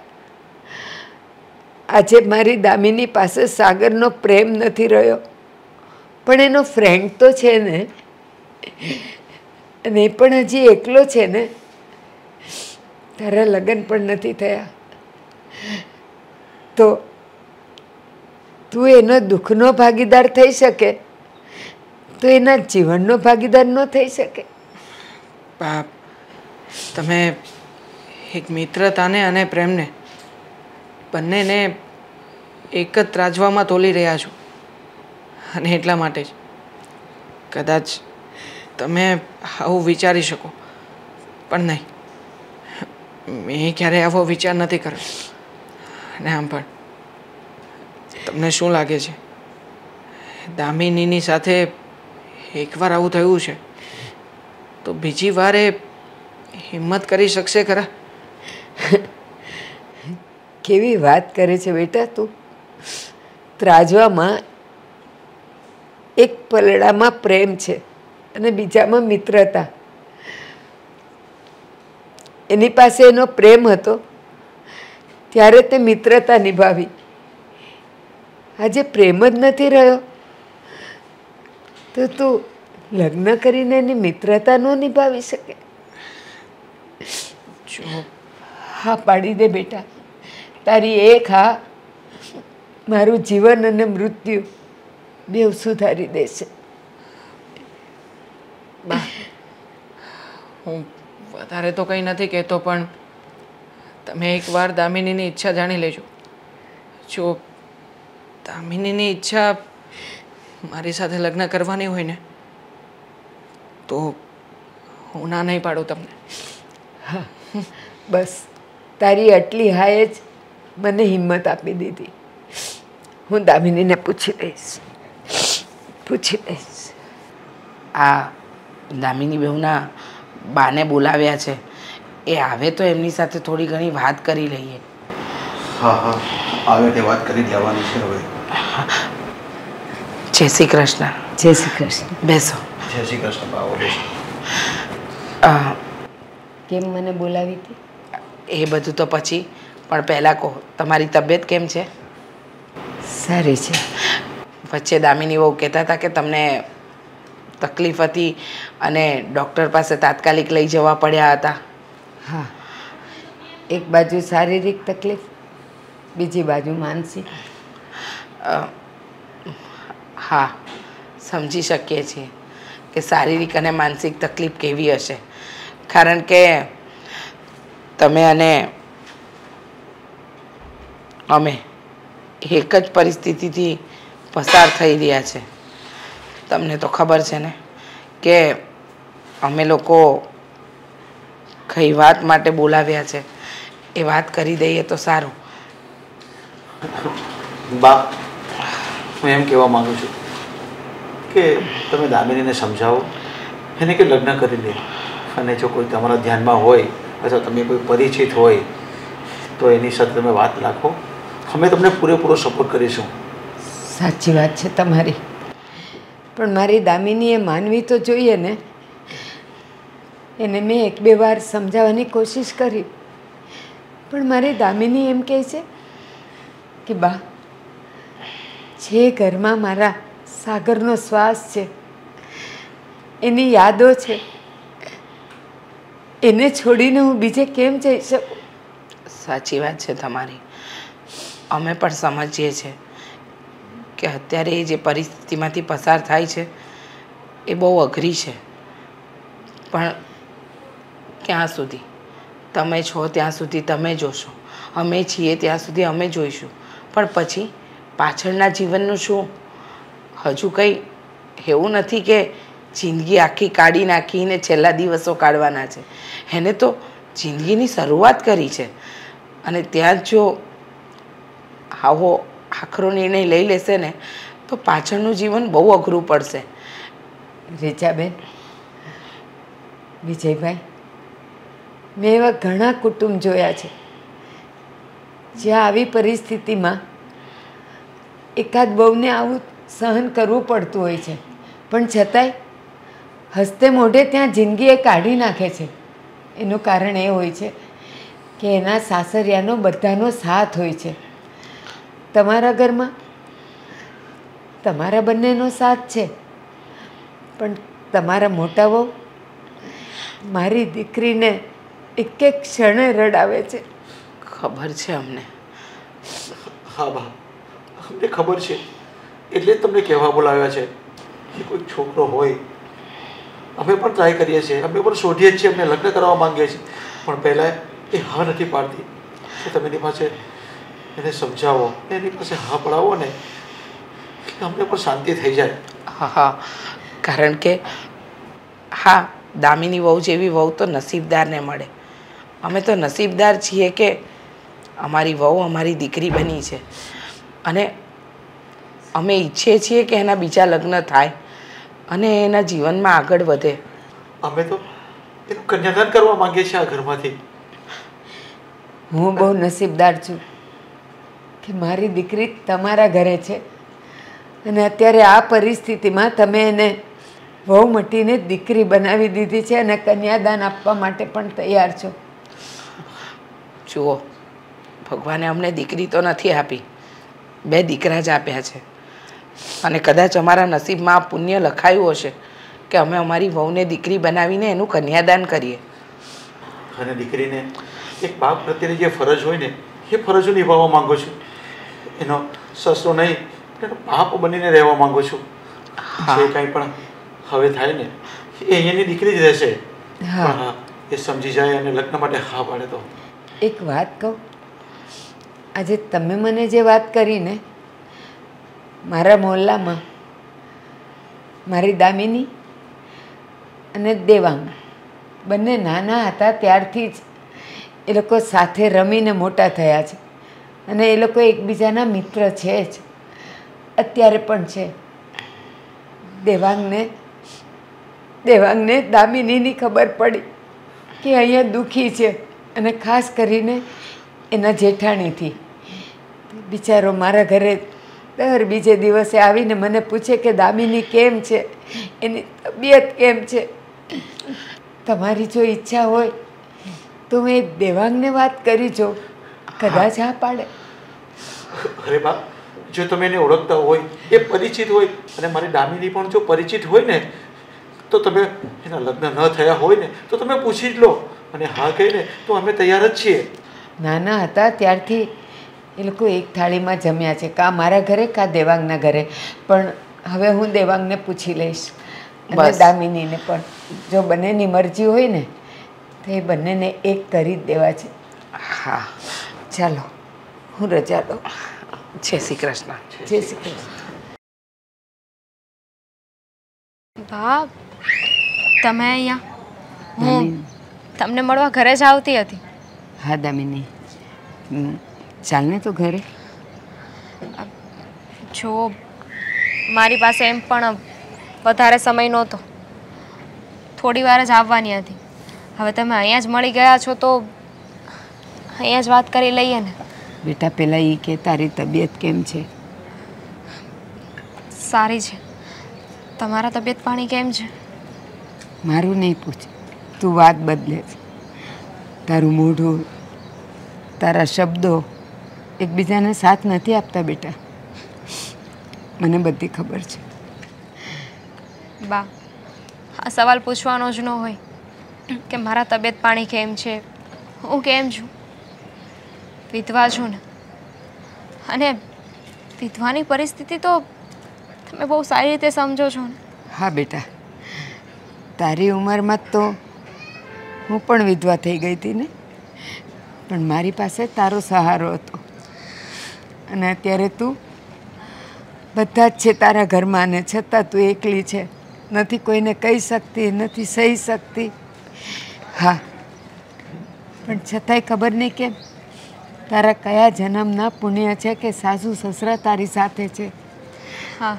આજે મારી દામિની પાસે સાગરનો પ્રેમ નથી રહ્યો, પણ એનો ફ્રેન્ડ તો છે ને, અને એ પણ હજી એકલો છે ને. તારા લગ્ન પણ નથી થયા તો તું એનો દુઃખનો ભાગીદાર થઈ શકે તો એના જીવનનો ભાગીદાર ન થઈ શકે? બાપ, તમે એક મિત્રતાને અને પ્રેમને બંનેને એક જ ત્રાજવામાં તોલી રહ્યા છો, અને એટલા માટે જ કદાચ તમે આવું વિચારી શકો પણ નહીં, મેં ક્યારેય આવો વિચાર નથી કર્યો. અને આમ પણ તમને શું લાગે છે, દામિનીની સાથે એકવાર આવું થયું છે તો બીજી વાર એ હિંમત કરી શકશે ખરા? કેવી વાત કરે છે બેટા તું. ત્રાજવામાં એક પલડામાં પ્રેમ છે અને બીજામાં મિત્રતા. એની પાસે એનો પ્રેમ હતો ત્યારે તે મિત્રતા નિભાવી. આજે પ્રેમ જ નથી રહ્યો તો તું લગ્ન કરીને એની મિત્રતા ન નિભાવી શકે? હા પાડી દે બેટા. તારી એક હા મારું જીવન અને મૃત્યુ બેવ સુધારી દેશે. બા, હું વધારે તો કંઈ નથી કહેતો, પણ તમે એકવાર દામિનીની ઈચ્છા જાણી લેજો. જો દામિનીની ઈચ્છા મારી સાથે લગ્ન કરવાની હોય ને તો હું ના નહીં પાડું તમને. હા બસ તારી આટલી હાએ જ મને હિંમત આપી દીધી. હું દામિનીને પૂછી લઈશ. આ દામિની બહુના બાને બોલાવ્યા છે, એ આવે તો એમની સાથે થોડી ઘણી વાત કરી લઈએ. હા હા, આવે તે વાત કરી લેવાની છે હવે. જય શ્રી કૃષ્ણ. જય શ્રી કૃષ્ણ. બેસો. જય શ્રી કૃષ્ણ બાવો, બેસો. કેમ મને બોલાવી હતી? એ બધું તો પછી, પણ પહેલાં કહો તમારી તબિયત કેમ છે? સારી છે. વચ્ચે દામિની બહુ કહેતા હતા કે તમને તકલીફ હતી અને ડૉક્ટર પાસે તાત્કાલિક લઈ જવા પડ્યા હતા. હા, એક બાજુ શારીરિક તકલીફ, બીજી બાજુ માનસિક. હા, સમજી શકીએ છીએ કે શારીરિક અને માનસિક તકલીફ કેવી હશે, કારણ કે તમે અને અમે એક જ પરિસ્થિતિથી પસાર થઈ રહ્યા છે. તમને તો ખબર છે ને કે અમે લોકો કઈ વાત માટે બોલાવ્યા છે, એ વાત કરી દઈએ તો સારું. બા, હું એમ કહેવા માગું છું કે તમે દામિનીને સમજાવો એને કે લગ્ન કરી લે. અને જો કોઈ તમારા ધ્યાનમાં હોય અથવા તમે કોઈ પરિચિત હોય તો એની સાથે તમે વાત રાખો. અમે તમને પૂરેપૂરો સપોર્ટ કરીશું. સાચી વાત છે તમારી, પણ મારી દામિનીએ માનવી તો જોઈએ ને. એને મેં 1-2 વાર સમજાવવાની કોશિશ કરી, પણ મારી દામિની એમ કહે છે કે બા, જે ઘરમાં મારા સાગરનો શ્વાસ છે, એની યાદો છે, એને છોડીને હું બીજે કેમ જઈ શકું? સાચી વાત છે તમારી. અમે પણ સમજીએ છીએ કે અત્યારે એ જે પરિસ્થિતિમાંથી પસાર થાય છે એ બહુ અઘરી છે, પણ ક્યાં સુધી? તમે છો ત્યાં સુધી તમે જોશો, અમે છીએ ત્યાં સુધી અમે જોઈશું, પણ પછી પાછળના જીવનનું શું? હજુ કંઈ એવું નથી કે જિંદગી આખી કાઢી નાખીને છેલ્લા દિવસો કાઢવાના છે. એને તો જિંદગીની શરૂઆત કરી છે, અને ત્યાં જ જો આવો આખરો નિર્ણય લઈ લેશે ને તો પાછળનું જીવન બહુ અઘરું પડશે. રીચાબેન, વિજયભાઈ, મેં એવા ઘણા કુટુંબ જોયા છે જ્યાં આવી પરિસ્થિતિમાં એકાદ બહુને આવું સહન કરવું પડતું હોય છે, પણ છતાંય હસતે મોઢે ત્યાં જિંદગી એ કાઢી નાખે છે. એનું કારણ એ હોય છે કે એના સાસરિયાનો બધાનો સાથ હોય છે. તમારા ઘરમાં તમારા બંનેનો સાથ છે, પણ તમારા મોટા વહુ મારી દીકરીને એક એક ક્ષણે રડાવે છે. ખબર છે અમને. હા બા, અમને ખબર છે, એટલે જ તમને કહેવા બોલાવ્યા છે કે કોઈ છોકરો હોય. અમે પણ ટ્રાય કરીએ છીએ, અમે પણ શોધીએ જ છીએ, અમને લગ્ન કરવા માંગીએ છીએ, પણ પહેલાં એ હા નથી પાડતી. તો તમે એની પાસે એને સમજાવો, એની પાસે હા પડાવો ને, અમને પણ શાંતિ થઈ જાય. હા, કારણ કે હા, દામિની વહુ જેવી વહુ તો નસીબદારને મળે. અમે તો નસીબદાર છીએ કે અમારી વહુ અમારી દીકરી બની છે અને અમે ઈચ્છીએ છીએ કે એના બીજા લગ્ન થાય અને એના જીવનમાં આગળ વધે. અમે તો એનું કન્યાદાન કરવા માંગીએ છીએ આ ઘરમાંથી. હું બહુ નસીબદાર છું કે મારી દીકરી તમારા ઘરે છે અને અત્યારે આ પરિસ્થિતિમાં તમે એને વહુ મટીને દીકરી બનાવી દીધી છે અને કન્યાદાન આપવા માટે પણ તૈયાર છો. જુઓ, ભગવાને અમને દીકરી તો નથી આપી, 2 દીકરા જ આપ્યા છે અને કદાચ અમારા નસીબમાં આ પુણ્ય લખાયું હશે કે અમે અમારી વહુને દીકરી બનાવીને એનું કન્યાદાન કરીએ. અને દીકરીને એક બાપ પ્રત્યેની જે ફરજ હોય ને એ ફરજો નિભાવવા માંગુ છું. એનો સસરો નહીં, એનો બાપ બનીને રહેવા માંગુ છું. જે કાંઈ પણ હવે થાય ને એ અહીંયાની દીકરી જ રહેશે. હા, એ સમજી જાય અને લગ્ન માટે હા પાડે તો. એક વાત કહું, આજે તમે મને જે વાત કરી ને, મારા મોહલ્લામાં મારી દામિની અને દેવાંગ બંને નાના હતા ત્યારથી જ એ લોકો સાથે રમીને મોટા થયા છે અને એ લોકો એકબીજાના મિત્ર છે જ, અત્યારે પણ છે. દેવાંગને દામિનીની ખબર પડી કે અહીંયા દુઃખી છે અને ખાસ કરીને એના જેઠાણીથી. બિચારો મારા ઘરે દર બીજે દિવસે આવીને મને પૂછે કે દામિની કેમ છે, એની તબિયત કેમ છે. તમારી જો ઈચ્છા હોય તો હું એ દેવાંગને વાત કરી જો, કદાચ હા પાડે. અરે બા, જો તમે એને ઓળખતા હોય, એ પરિચિત હોય અને મારી દામિની પણ જો પરિચિત હોય ને તો તમે એના લગ્ન ન થયા હોય ને તો તમે પૂછી જ લો અને હા કહીને તો અમે તૈયાર જ છીએ. નાના હતા ત્યારથી એ લોકો એક થાળીમાં જમ્યા છે, કાં મારા ઘરે કાં દેવાંગના ઘરે. પણ હવે હું દેવાંગને પૂછી લઈશ અને દામિનીને પણ. જો બંનેની મરજી હોય ને તો એ બંનેને એક કરી જ દેવા છે. હા, ચાલો હું રજા દઉં. જય શ્રી કૃષ્ણ. જય શ્રી કૃષ્ણ. બા, તમે અહીંયા? હું તમને મળવા ઘરે જ આવતી હતી. હા દામિની, ચાલ ને તો ઘરે. જો મારી પાસે એમ પણ વધારે સમય નહોતો, થોડી વાર જ આવવાની હતી. હવે તમે અહીંયા જ મળી ગયા છો તો અહીંયા જ વાત કરી લઈએ ને. બેટા પહેલાં એ કે તારી તબિયત કેમ છે? સારી છે. તમારા તબિયત પાણી કેમ છે? મારું નહીં પૂછ, તું વાત બદલે છે. તારું મોઢું, તારા શબ્દો એકબીજાને સાથ નથી આપતા બેટા, મને બધી ખબર છે. બા, આ સવાલ પૂછવાનો જ ન હોય કે મારા તબિયત પાણી કેમ છે, હું કેમ છું. વિધવા છું ને, અને વિધવાની પરિસ્થિતિ તો તમે બહુ સારી રીતે સમજો છો ને. હા બેટા, તારી ઉંમરમાં તો હું પણ વિધવા થઈ ગઈ હતી ને, પણ મારી પાસે તારો સહારો હતો. અને અત્યારે તું બધા જ છે તારા ઘરમાં ને છતાં તું એકલી છે, નથી કોઈને કહી શકતી, નથી સહી શકતી. હા, પણ છતાંય ખબર નહીં કેમ તારા કયા જન્મના પુણ્ય છે કે સાસુ સસરા તારી સાથે છે. હા,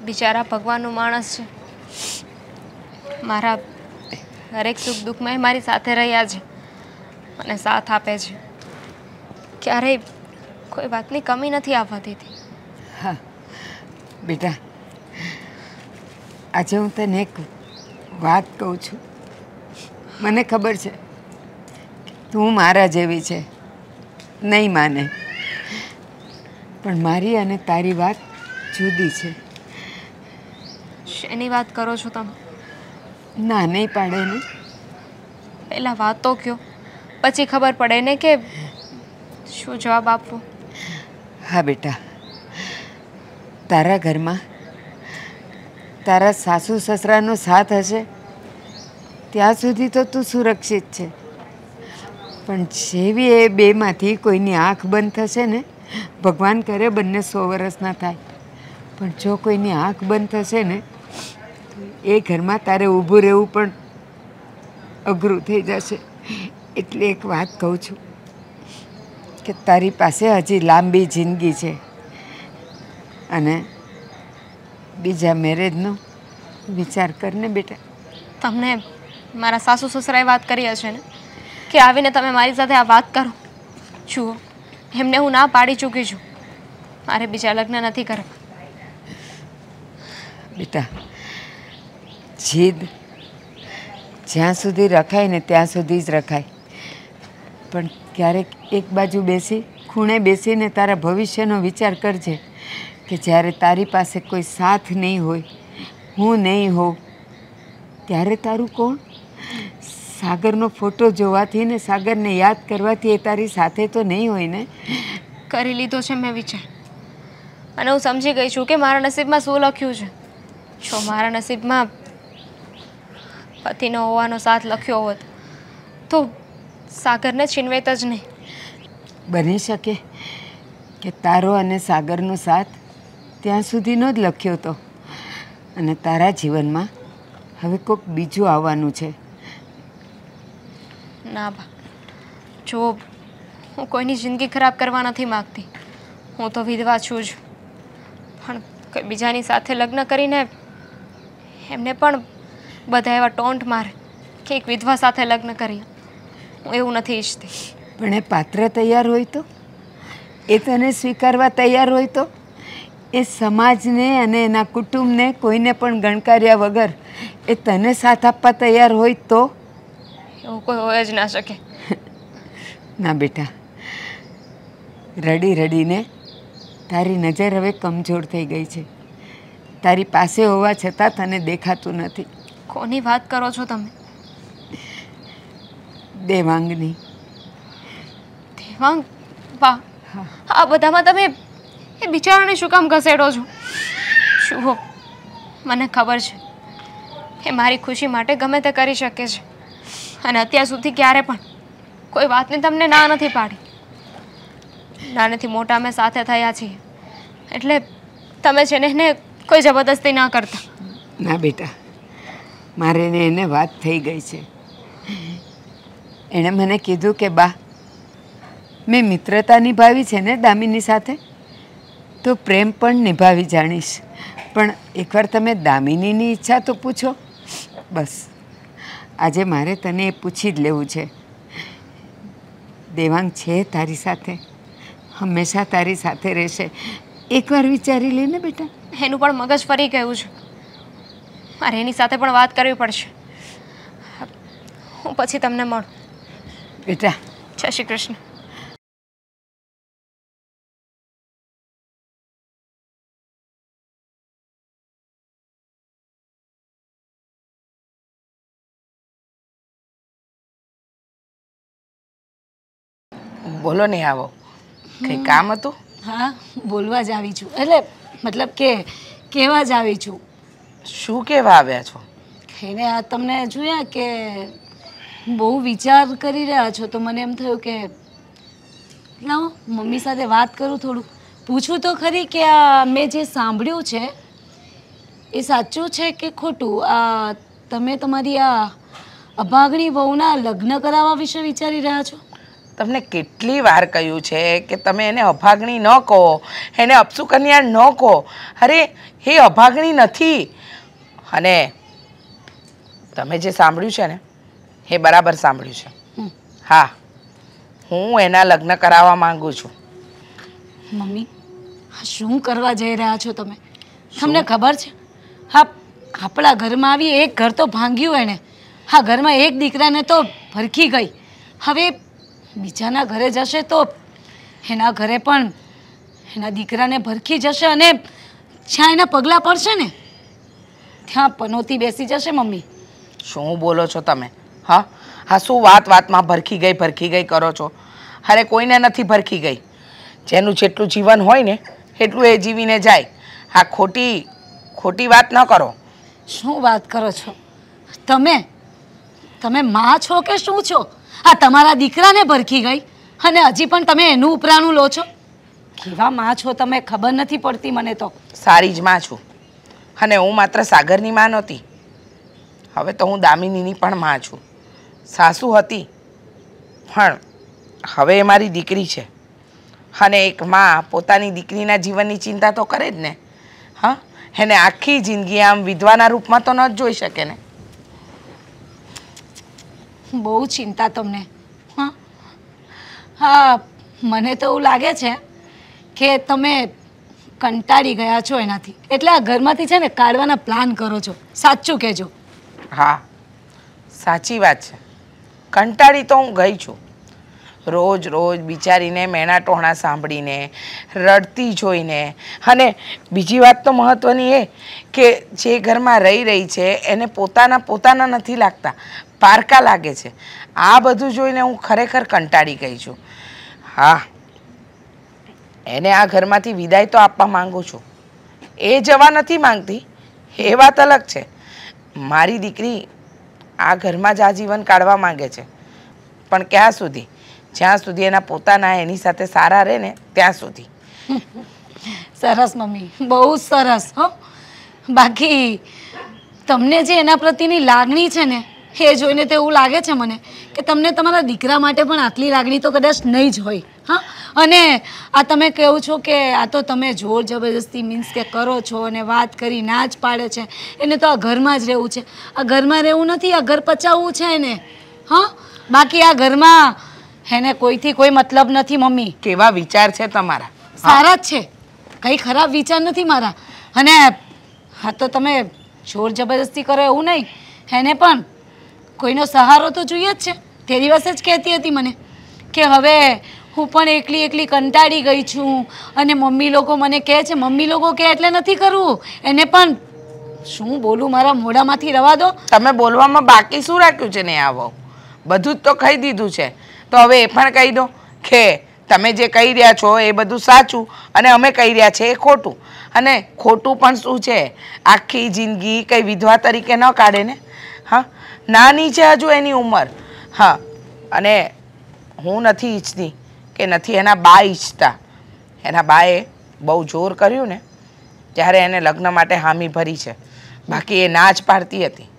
બિચારા ભગવાનનું માણસ છે. મારા હરેક સુખ દુઃખમાં મારી સાથે રહ્યા છે, મને સાથ આપે છે. ક્યારેય કોઈ વાતની કમી નથી આવવા દીધી. હા બેટા, આજે હું તને એક વાત કહું છું. મને ખબર છે તું મારા જેવી છે, નહીં માને, પણ મારી અને તારી વાત જુદી છે. શેની વાત કરો છો તમે? ના, નહીં પાડે ને. પહેલાં વાત તો કયો, પછી ખબર પડે ને કે શું જવાબ આપવો. હા બેટા, તારા ઘરમાં તારા સાસુ સસરાનો સાથ હશે ત્યાં સુધી તો તું સુરક્ષિત છે, પણ જેવી એ બેમાંથી કોઈની આંખ બંધ થશે ને, ભગવાન કરે બંને 100 વર્ષના થાય, પણ જો કોઈની આંખ બંધ થશે ને એ ઘરમાં તારે ઊભું રહેવું પણ અઘરું થઈ જશે. એટલે એક વાત કહું છું કે તારી પાસે હજી લાંબી જિંદગી છે અને બીજા મેરેજનો વિચાર કરને બેટા. તમને મારા સાસુ સસરાએ વાત કરી હશે ને કે આવીને તમે મારી સાથે આ વાત કરો. જુઓ, એમને હું ના પાડી ચૂકી છું. મારે બીજા લગ્ન નથી કરવા. બેટા, જીદ જ્યાં સુધી રખાય ને ત્યાં સુધી જ રખાય, પણ ક્યારેક એક બાજુ બેસી ખૂણે બેસીને તારા ભવિષ્યનો વિચાર કરજે કે જ્યારે તારી પાસે કોઈ સાથ નહીં હોય, હું નહીં હોઉં, ત્યારે તારું કોણ? સાગરનો ફોટો જોવાથી ને સાગરને યાદ કરવાથી એ તારી સાથે તો નહીં હોય ને. કરી લીધો છે મેં વિચાર, અને હું સમજી ગઈ છું કે મારા નસીબમાં શું લખ્યું છે. જો મારા નસીબમાં પતિનો હોવાનો સાથ લખ્યો હોત તો સાગરને છીનવેત જ નહીં. બની શકે કે તારો અને સાગરનો સાથ ત્યાં સુધીનો જ લખ્યો હતો અને તારા જીવનમાં હવે કોઈક બીજું આવવાનું છે. ના બા, જો હું કોઈની જિંદગી ખરાબ કરવા નથી માગતી. હું તો વિધવા છું જ, પણ કોઈ બીજાની સાથે લગ્ન કરીને એમને પણ બધા એવા ટોન્ટ મારે કે એક વિધવા સાથે લગ્ન કરી. હું એવું નથી ઈચ્છતી. પણ એ પાત્ર તૈયાર હોય તો, એ તને સ્વીકારવા તૈયાર હોય તો, એ સમાજને અને એના કુટુંબને કોઈને પણ ગણકાર્યા વગર એ તને સાથ આપવા તૈયાર હોય તો? એવું કોઈ હોય જ ના શકે. ના બેટા, રડી રડીને તારી નજર હવે કમજોર થઈ ગઈ છે. તારી પાસે હોવા છતાં તને દેખાતું નથી. કોની વાત કરો છો તમે? દેવાંગની. દેવાંગ? બા, આ બધામાં તમે એ બિચારાને શું કામ ઘસેડો છો? જુઓ, મને ખબર છે એ મારી ખુશી માટે ગમે તે કરી શકે છે, અને અત્યાર સુધી ક્યારે પણ કોઈ વાતની તમને ના નથી પાડી. નાનેથી મોટા અમે સાથે થયા છીએ, એટલે તમે છે ને એને કોઈ જબરદસ્તી ના કરતા. ના બેટા, મારે ને એને વાત થઈ ગઈ છે. એણે મને કીધું કે બા, મેં મિત્રતા નિભાવી છે ને દામિની સાથે, તો પ્રેમ પણ નિભાવી જાણીશ. પણ એકવાર તમે દામિનીની ઈચ્છા તો પૂછો. બસ આજે મારે તને એ પૂછી જ લેવું છે. દેવાંગ છે તારી સાથે, હંમેશા તારી સાથે રહેશે. એકવાર વિચારી લે ને બેટા. એનું પણ મગજ ફરી ગયું છે. મારે એની સાથે પણ વાત કરવી પડશે. હું પછી તમને મળું. બેટા, જય શ્રી કૃષ્ણ. બોલો નહીં, આવો. કંઈ કામ હતું? હા, બોલવા જ આવી છું. એટલે મતલબ કે કહેવા જ આવી છું. શું કહેવા આવ્યા છો? એને આ તમને જોયા કે બહુ વિચાર કરી રહ્યા છો, તો મને એમ થયું કે લાવો મમ્મી સાથે વાત કરું, થોડું પૂછું તો ખરી કે આ મેં જે સાંભળ્યું છે એ સાચું છે કે ખોટું. આ તમે તમારી આ અભાગણી વહુના લગ્ન કરાવવા વિશે વિચારી રહ્યા છો? તમને કેટલી વાર કહ્યું છે કે તમે એને અભાગણી ન કહો, એને અપસુકન્યા ન કહો. અરે એ અભાગણી નથી. અને તમે જે સાંભળ્યું છે ને એ બરાબર સાંભળ્યું છે. હા, હું એના લગ્ન કરાવવા માંગુ છું. મમ્મી, શું કરવા જઈ રહ્યા છો તમે? તમને ખબર છે, હા, આપણા ઘરમાં આવી એક ઘર તો ભાંગ્યું એણે. હા, ઘરમાં એક દીકરાને તો ભરખી ગઈ. હવે બીજાના ઘરે જશે તો એના ઘરે પણ એના દીકરાને ભરખી જશે, અને જ્યાં એના પગલાં પડશે ને ત્યાં પનોતી બેસી જશે. મમ્મી, શું બોલો છો તમે? હા હા, શું વાત વાતમાં ભરખી ગઈ કરો છો? અરે કોઈને નથી ભરખી ગઈ. જેનું જેટલું જીવન હોય ને એટલું એ જીવીને જાય. આ ખોટી વાત ન કરો. શું વાત કરો છો તમે? માં છો કે શું છો? આ તમારા દીકરાને ભરખી ગઈ અને હજી પણ તમે એનું ઉપરાણું લો છો? કેવા માં છો તમે, ખબર નથી પડતી મને તો. સારી જ માં છું, અને હું માત્ર સાગરની માં નહોતી, હવે તો હું દામિનીની પણ માં છું. સાસુ હતી, પણ હવે એ મારી દીકરી છે અને એક માં પોતાની દીકરીના જીવનની ચિંતા તો કરે જ ને. હા, એને આખી જિંદગી આમ વિધવાના રૂપમાં તો ન જ જોઈ શકે ને. બહુ ચિંતા તમને. હા હા, મને તો એવું લાગે છે કે તમે કંટાળી ગયા છો એનાથી, એટલે આ ઘરમાંથી છે ને કાઢવાના પ્લાન કરો છો. સાચું કહેજો. હા, સાચી વાત છે. કંટાળી તો હું ગઈ છું. રોજ રોજ બિચારીને મેણા ટોણા સાંભળીને, રડતી જોઈને, અને બીજી વાત તો મહત્ત્વની એ કે જે ઘરમાં રહી છે એને પોતાના નથી લાગતા, પારકા લાગે છે. આ બધું જોઈને હું ખરેખર કંટાળી ગઈ છું. હા, એને આ ઘરમાંથી વિદાય તો આપવા માંગુ છું. એ જવા નથી માંગતી, એ વાત અલગ છે. મારી દીકરી આ ઘરમાં જ આજીવન કાઢવા માંગે છે, પણ ક્યાં સુધી? જ્યાં સુધી એના પોતાના એની સાથે સારા રહે ને ત્યાં સુધી. સરસ મમ્મી, બહુ સરસ. હો, બાકી તમને જે એના પ્રત્યેની લાગણી છે ને એ જોઈને તો એવું લાગે છે મને કે તમને તમારા દીકરા માટે પણ આટલી લાગણી તો કદાચ નહીં જ હોય. હા, અને આ તમે કહો છો કે આ તો તમે જોર જબરદસ્તી મીન્સ કે કરો છો અને વાત કરી ના જ પાડે છે. એને તો આ ઘરમાં જ રહેવું છે. આ ઘરમાં રહેવું નથી, આ ઘર પચાવવું છે એને. હા, બાકી આ ઘરમાં એને કોઈથી કોઈ મતલબ નથી મમ્મી. કેવા વિચાર છે તમારા? સારા જ છે, કંઈ ખરાબ વિચાર નથી મારા. અને હા, તો તમે જોર જબરદસ્તી કરો એવું નહીં. એને પણ કોઈનો સહારો તો જોઈએ જ છે. તે દિવસે જ કહેતી હતી મને કે હવે હું પણ એકલી કંટાળી ગઈ છું અને મમ્મી લોકો મને કહે છે. મમ્મી લોકો કહે એટલે નથી કરવું. એને પણ શું બોલું, મારા મોઢામાંથી રવા દો. તમે બોલવામાં બાકી શું રાખ્યું છે ને? આવો બધું જ તો કહી દીધું છે, તો હવે એ પણ કહી દો કે તમે જે કહી રહ્યા છો એ બધું સાચું અને અમે કહી રહ્યા છે એ ખોટું. અને ખોટું પણ શું છે? આખી જિંદગી કંઈ વિધવા તરીકે ન કાઢે ને. હા, નાની છે હજુ એની ઉંમર. હા, અને હું નથી ઈચ્છતી કે નથી એના બા ઈચ્છતા. એના બાએ બહુ જોર કર્યું ને ત્યારે એને લગ્ન માટે હામી ભરી છે, બાકી એ ના જ પાડતી હતી.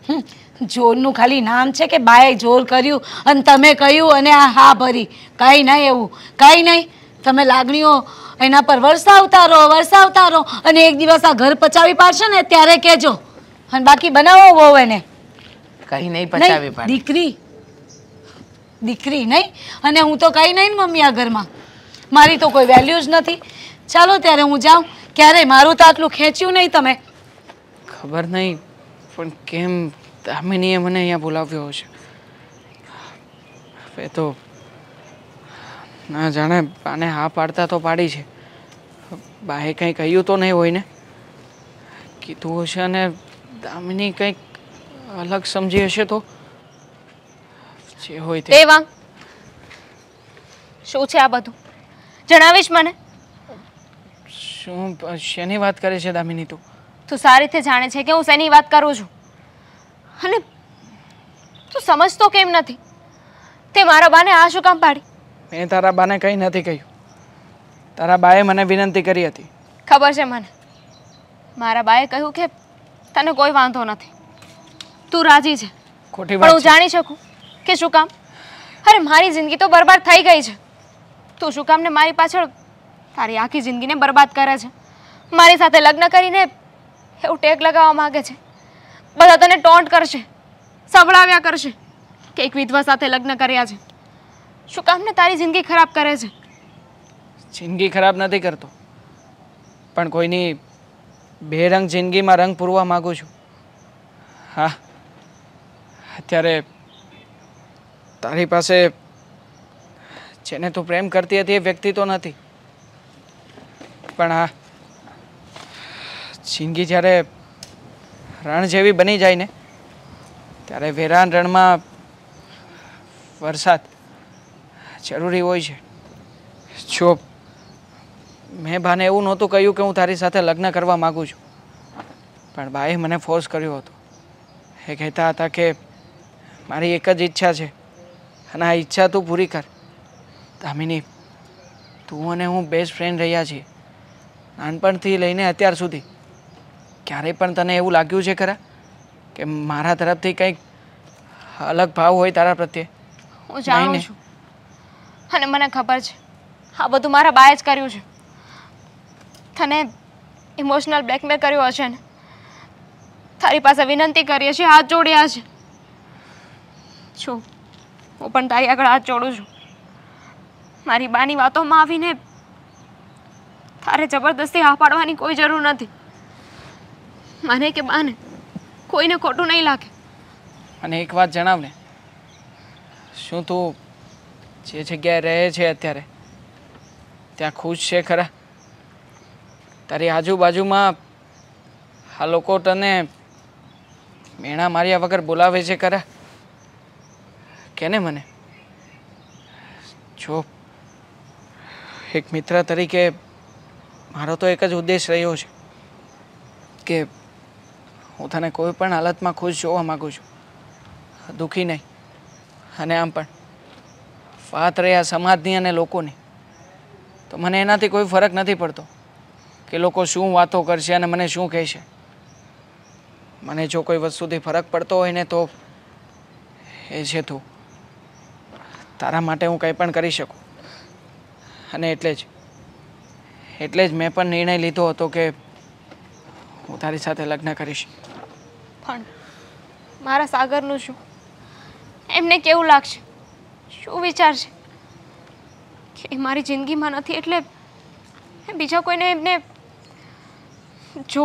જોરનું ખાલી નામ છે કે બાએ જોર કર્યું અને તમે કહ્યું અને આ હા ભરી. કાંઈ નહીં એવું, કાંઈ નહીં. તમે લાગણીઓ એના પર વરસાવતા રહો અને એક દિવસ આ ઘર પચાવી પાડશે ને ત્યારે કહેજો. અને બાકી બનાવો બહુ એને. કંઈ નહીં પચાવી પાડે. દીકરી નહીં. અને હું તો કંઈ નહીં ને મમ્મી આ ઘરમાં. મારી તો કોઈ વેલ્યુ જ નથી. ચાલો ત્યારે હું જાઉં. ક્યારેય મારું તો આટલું ખેંચ્યું નહીં તમે. ખબર નહીં પણ કેમ દામિનીએ મને અહીંયા બોલાવ્યો હશે. હવે તો ના જાણે બાને હા પાડતા તો પાડી છે. બાએ કંઈ કહ્યું તો નહીં હોય ને? કીધું હશે અને દામિની કંઈક અલગ સમજી હશે તો જે હોય તે. દેવાંગ, શું છે આ બધું? જણાવીશ મને? શું શેની વાત કરે છે દામિની તું? તું સારી રીતે જાણે છે કે હું શેની વાત કરું છું. અને તું સમજતો કેમ નથી? તે મારા બાને આ શું કામ પાડી? મેં તારા બાને કંઈ નથી કહ્યું. તારા બાએ મને વિનંતી કરી હતી. ખબર છે મને. મારા બાએ કહ્યું કે તને કોઈ વાંધો નથી, તું રાજી છે. ખોટી પણ વાત હું છે. જાણી શકું કે શું કામ? અરે મારી જિંદગી તો બરબાદ થઈ ગઈ છે. તું શું કામ ને મારી પાછળ તારી આખી જિંદગીને બરબાદ કરે છે? મારી સાથે લગ્ન કરીને એવું ટેગ લગાવવા માંગે છે. બધા તને ટોન્ટ કરશે, સંભળાવ્યા કરશે કે એક વિધવા સાથે લગ્ન કર્યા છે. શું કામ ને તારી જિંદગી ખરાબ કરે છે? જિંદગી ખરાબ નથી કરતો, પણ કોઈની બેરંગ જિંદગીમાં રંગ પૂરવા માગું છું. હા, અત્યારે તારી પાસે જેને તું પ્રેમ કરતી હતી એ વ્યક્તિ તો નથી, પણ આ જિંદગી જ્યારે રણ જેવી બની જાય ને ત્યારે વેરાન રણમાં વરસાદ જરૂરી હોય છે. જો મેં બાને એવું નહોતું કહ્યું કે હું તારી સાથે લગ્ન કરવા માગું છું, પણ બાએ મને ફોર્સ કર્યો હતો. એ કહેતા હતા કે મારી એક જ ઈચ્છા છે અને આ ઈચ્છા તું પૂરી કર. દામિની, તું અને હું બેસ્ટ ફ્રેન્ડ રહ્યા છીએ નાનપણથી લઈને અત્યાર સુધી. ક્યારેય પણ તને એવું લાગ્યું છે ખરા કે મારા તરફથી કંઈક અલગ ભાવ હોય તારા પ્રત્યે. હું જાણું છું અને મને ખબર છે આ બધું મારા બાએ જ કર્યું છે. તને ઇમોશનલ બ્લેકમેલ કર્યો હશે ને, તારી પાસે વિનંતી કરીએ છીએ, હાથ જોડ્યા છે. જો હું પણ તારી આગળ હાથ જોડું છું. મારી બાની વાતોમાં આવીને તારે જબરદસ્તી હા પાડવાની કોઈ જરૂર નથી. મને કે બાને કોઈને ખોટું નહીં લાગે. અને એક વાત જણાવ ને, શું તું જે જગ્યાએ રહે છે અત્યારે ત્યાં ખુશ છે ખરા? તારી આજુબાજુમાં આ લોકો તને મેણા માર્યા વગર બોલાવે છે ખરા? કેને મને જો એક મિત્ર તરીકે મારો તો એક જ ઉદ્દેશ રહ્યો છે કે હું તને કોઈ પણ હાલતમાં ખુશ જોવા માગું છું, દુઃખી નહીં. અને આમ પણ વાત રહી આ સમાજની અને લોકોની, તો મને એનાથી કોઈ ફરક નથી પડતો કે લોકો શું વાતો કરશે અને મને શું કહેશે. મને જો કોઈ વસ્તુથી ફરક પડતો હોય ને તો એ છે તું. તારા માટે હું કંઈ પણ કરી શકું. અને એટલે જ મેં પણ નિર્ણય લીધો હતો કે હું તારી સાથે લગ્ન કરીશ. પણ મારા સાગરનું શું? એમને કેવું લાગશે? શું વિચારશે? કે એ મારી જિંદગીમાં નથી એટલે બીજા કોઈને એમને. જો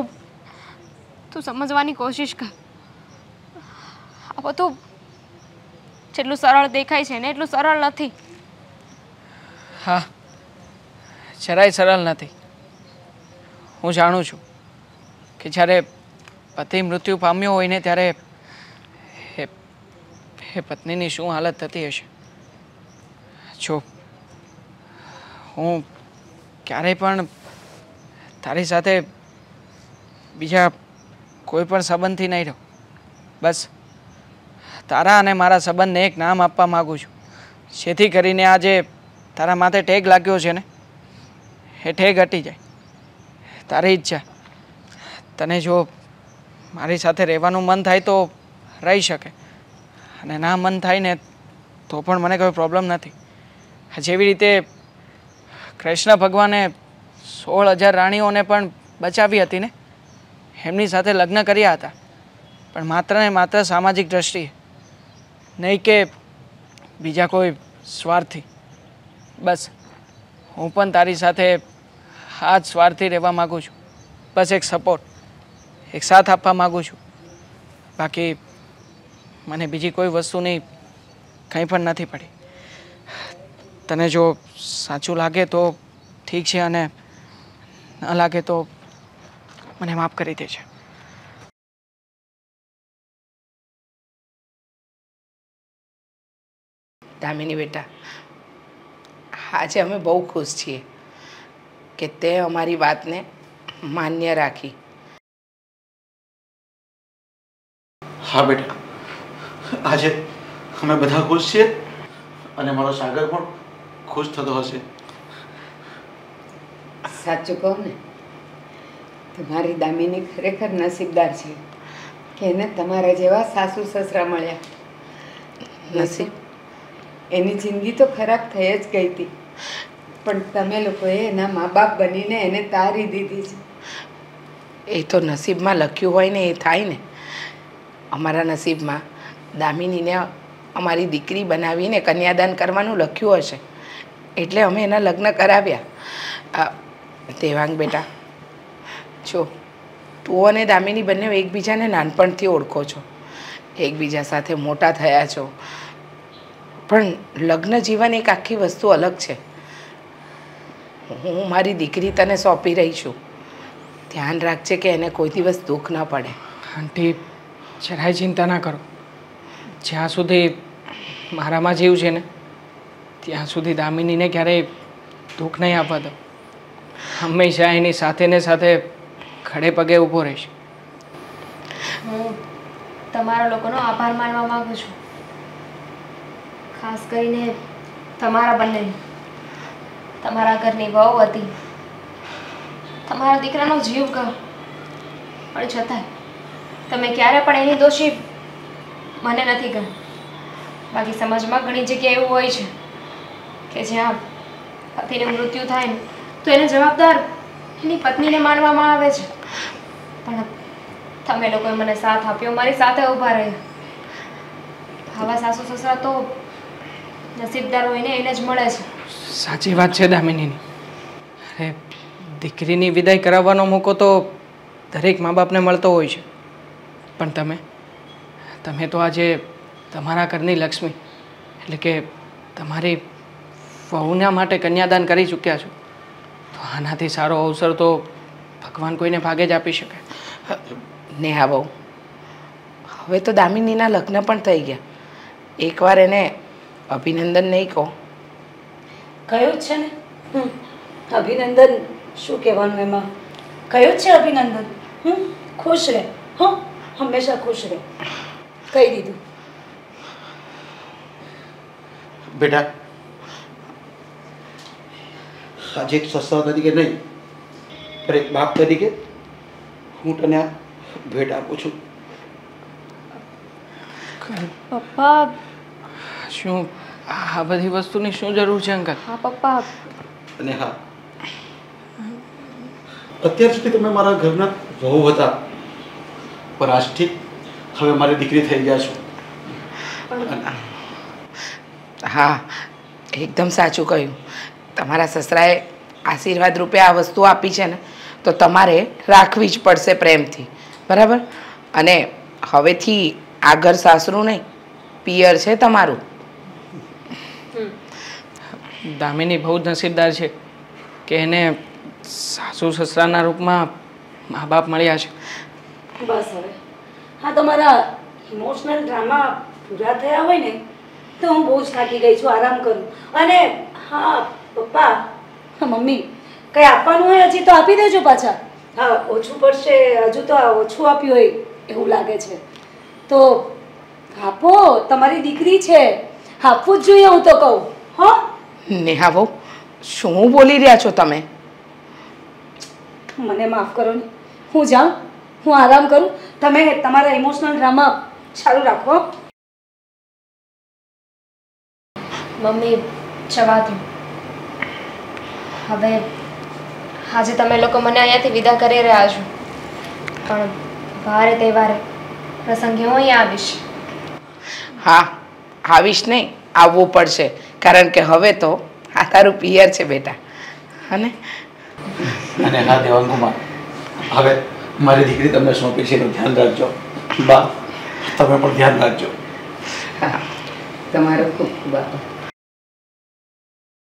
તું સમજવાની કોશિશ કર. આ બધું જેટલું સરળ દેખાય છે ને એટલું સરળ નથી. હા, જરાય સરળ નથી. હું જાણું છું કે જ્યારે પતિ મૃત્યુ પામ્યો હોય ને ત્યારે એ પત્નીની શું હાલત થતી હશે. જો હું ક્યારેય પણ તારી સાથે બીજા કોઈ પણ સંબંધથી નહીં રહું. બસ તારા અને મારા સંબંધને એક નામ આપવા માગું છું, જેથી કરીને આ જે તારા માથે ટેગ લાગ્યો છે ને એ ટેગ હટી જાય. તારી ઈચ્છા. તને જો મારી સાથે રહેવાનું મન થાય તો રહી શકે, અને ના મન થાય ને તો પણ મને કોઈ પ્રોબ્લેમ નથી. જેવી રીતે કૃષ્ણ ભગવાને 16,000 રાણીઓને પણ બચાવી હતી ને, એમની સાથે લગ્ન કર્યા હતા, પણ માત્ર ને માત્ર સામાજિક દ્રષ્ટિએ, નહીં કે બીજા કોઈ સ્વાર્થથી. બસ હું પણ તારી સાથે આ જ સ્વાર્થથી રહેવા માગું છું. બસ એક સપોર્ટ, એક સાથ આપવા માગું છું. બાકી મને બીજી કોઈ વસ્તુની કંઈ પણ નથી પડી. તને જો સાચું લાગે તો ઠીક છે, અને ન લાગે તો મને માફ કરી દેજે. દામિની બેટા, આજે અમે બહુ ખુશ છીએ કે તે અમારી વાતને માન્ય રાખી. હા બેટા, આજે અમે બધા ખુશ છીએ અને મારો સાગર પણ ખુશ થતો હશે. સાચું કહું ને, તમારી દામિની ખરેખર નસીબદાર છે કે એને તમારા જેવા સાસુ સસરા મળ્યા. નસીબ? એની જિંદગી તો ખરાબ થઈ જ ગઈ હતી, પણ તમે લોકોએ એના મા બાપ બનીને એને તારી દીધી છે. એ તો નસીબમાં લખ્યું હોય ને એ થાય ને. અમારા નસીબમાં દામિનીને અમારી દીકરી બનાવીને કન્યાદાન કરવાનું લખ્યું હશે, એટલે અમે એના લગ્ન કરાવ્યા. દેવાંગ બેટા, જો તું અને દામિની બંને એકબીજાને નાનપણથી ઓળખો છો, એકબીજા સાથે મોટા થયા છો, પણ લગ્ન જીવન એક આખી વસ્તુ અલગ છે. હું મારી દીકરી તને સોંપી રહી છું. ધ્યાન રાખજે કે એને કોઈ દિવસ દુઃખ ન પડે. આંટી, જરાય ચિંતા ના કરો. જ્યાં સુધી મારામાં જીવ છે ને ત્યાં સુધી દામિનીને ક્યારેય દુઃખ નહીં આપવા દો. હંમેશા એની સાથે ને સાથે ખડે પગે ઊભો રહીશ. હું તમારા લોકોનો આભાર માનવા માંગુ છું, ખાસ કરીને તમારા બંને. તમારા ઘરની વહુ હતી, તમારા દીકરાનો જીવ ગયો, પણ છતાંય તમે ક્યારે પણ એની દોષી મને નથી ગઈ. બાકી સમાજમાં ઘણી જગ્યાએ એવું હોય છે કે જ્યાં પતિનું મૃત્યુ થાય ને તો એને જવાબદાર એની પત્નીને માનવામાં આવે છે. પણ તમે લોકોએ મને સાથ આપ્યો, મારી સાથે ઊભા રહ્યા. આવા સાસુ સસરા તો નસીબદાર હોય ને એને જ મળે છે. સાચી વાત છે દામિનીની. અરે દીકરીની વિદાય કરાવવાનો મોકો તો દરેક મા બાપને મળતો હોય છે, પણ તમે તો આજે તમારા ઘરની લક્ષ્મી એટલે કે તમારી વહુના માટે કન્યાદાન કરી ચૂક્યા છો. તો આનાથી સારો અવસર તો ભગવાન કોઈને ભાગે જ આપી શકે. નેહા બહુ, હવે તો દામિનીના લગ્ન પણ થઈ ગયા. એકવાર એને અભિનંદન નહીં કહો. કયું જ છે ને. અભિનંદન શું કહેવાનું એમાં? કયું જ છે અભિનંદન. ખુશ રહે. હંમેશા ખુશ રહે. કહી દીધું. બેટા, આજે એક સસરા તરીકે નહીં પણ એક બાપ તરીકે હું તને આ ભેટ આપું છું. પપ્પા. શું આ બધી વસ્તુની શું જરૂર છે અંકલ? હા પપ્પા. અને હા, અત્યાર સુધી તમે મારા ઘરના વહુ હતા, પણ આજથી હવે મારી દીકરી થઈ ગયા છો. હા, એકદમ સાચું કહ્યું. તમારા સસરાએ આશીર્વાદ રૂપે આ વસ્તુ આપી છે ને, તો તમારે રાખવી જ પડશે પ્રેમથી, બરાબર? અને હવેથી આ ઘર સાસરું નહીં, પિયર છે તમારું. દામિની બહુ જ નસીબદાર છે કે એને સાસુ સસરાના રૂપમાં મા બાપ મળ્યા છે. બસ હવે હા, તમારા ઇમોશનલ ડ્રામા પૂરા થયા હોય ને તો હું બહુ જ થાકી ગઈ છું. આરામ કરું. અને હા પપ્પા, મમ્મી, કંઈ આપવાનું હોય હજી તો આપી દેજો પાછા. હા, ઓછું પડશે. હજુ તો ઓછું આપ્યું હોય એવું લાગે છે તો આપો. તમારી દીકરી છે, આપવું જ જોઈએ હું તો કહું. હો નેહા બહુ, શું બોલી રહ્યા છો તમે? મને માફ કરો ને, હું જાઉં, હું આરામ કરું. તમે તમારા ઇમોશનલ ડ્રામા ચાલુ રાખો. મમ્મી જવા દો. હવે આજે તમે લોકો મને અહીંયાથી વિદા કરી રહ્યા છો, પણ વારે તહેવારે પ્રસંગે હું અહીંયા આવીશ. હા, આવીશ નહીં, આવવું પડશે, કારણ કે હવે તો આ તારું પિયર છે બેટા. અને હા દેવાંગુમાં, હવે મારી દીકરી તમને સોંપી છે એનું ધ્યાન રાખજો. બા, તમે પણ ધ્યાન રાખજો. હા, તમારો ખૂબ ખૂબ આભાર.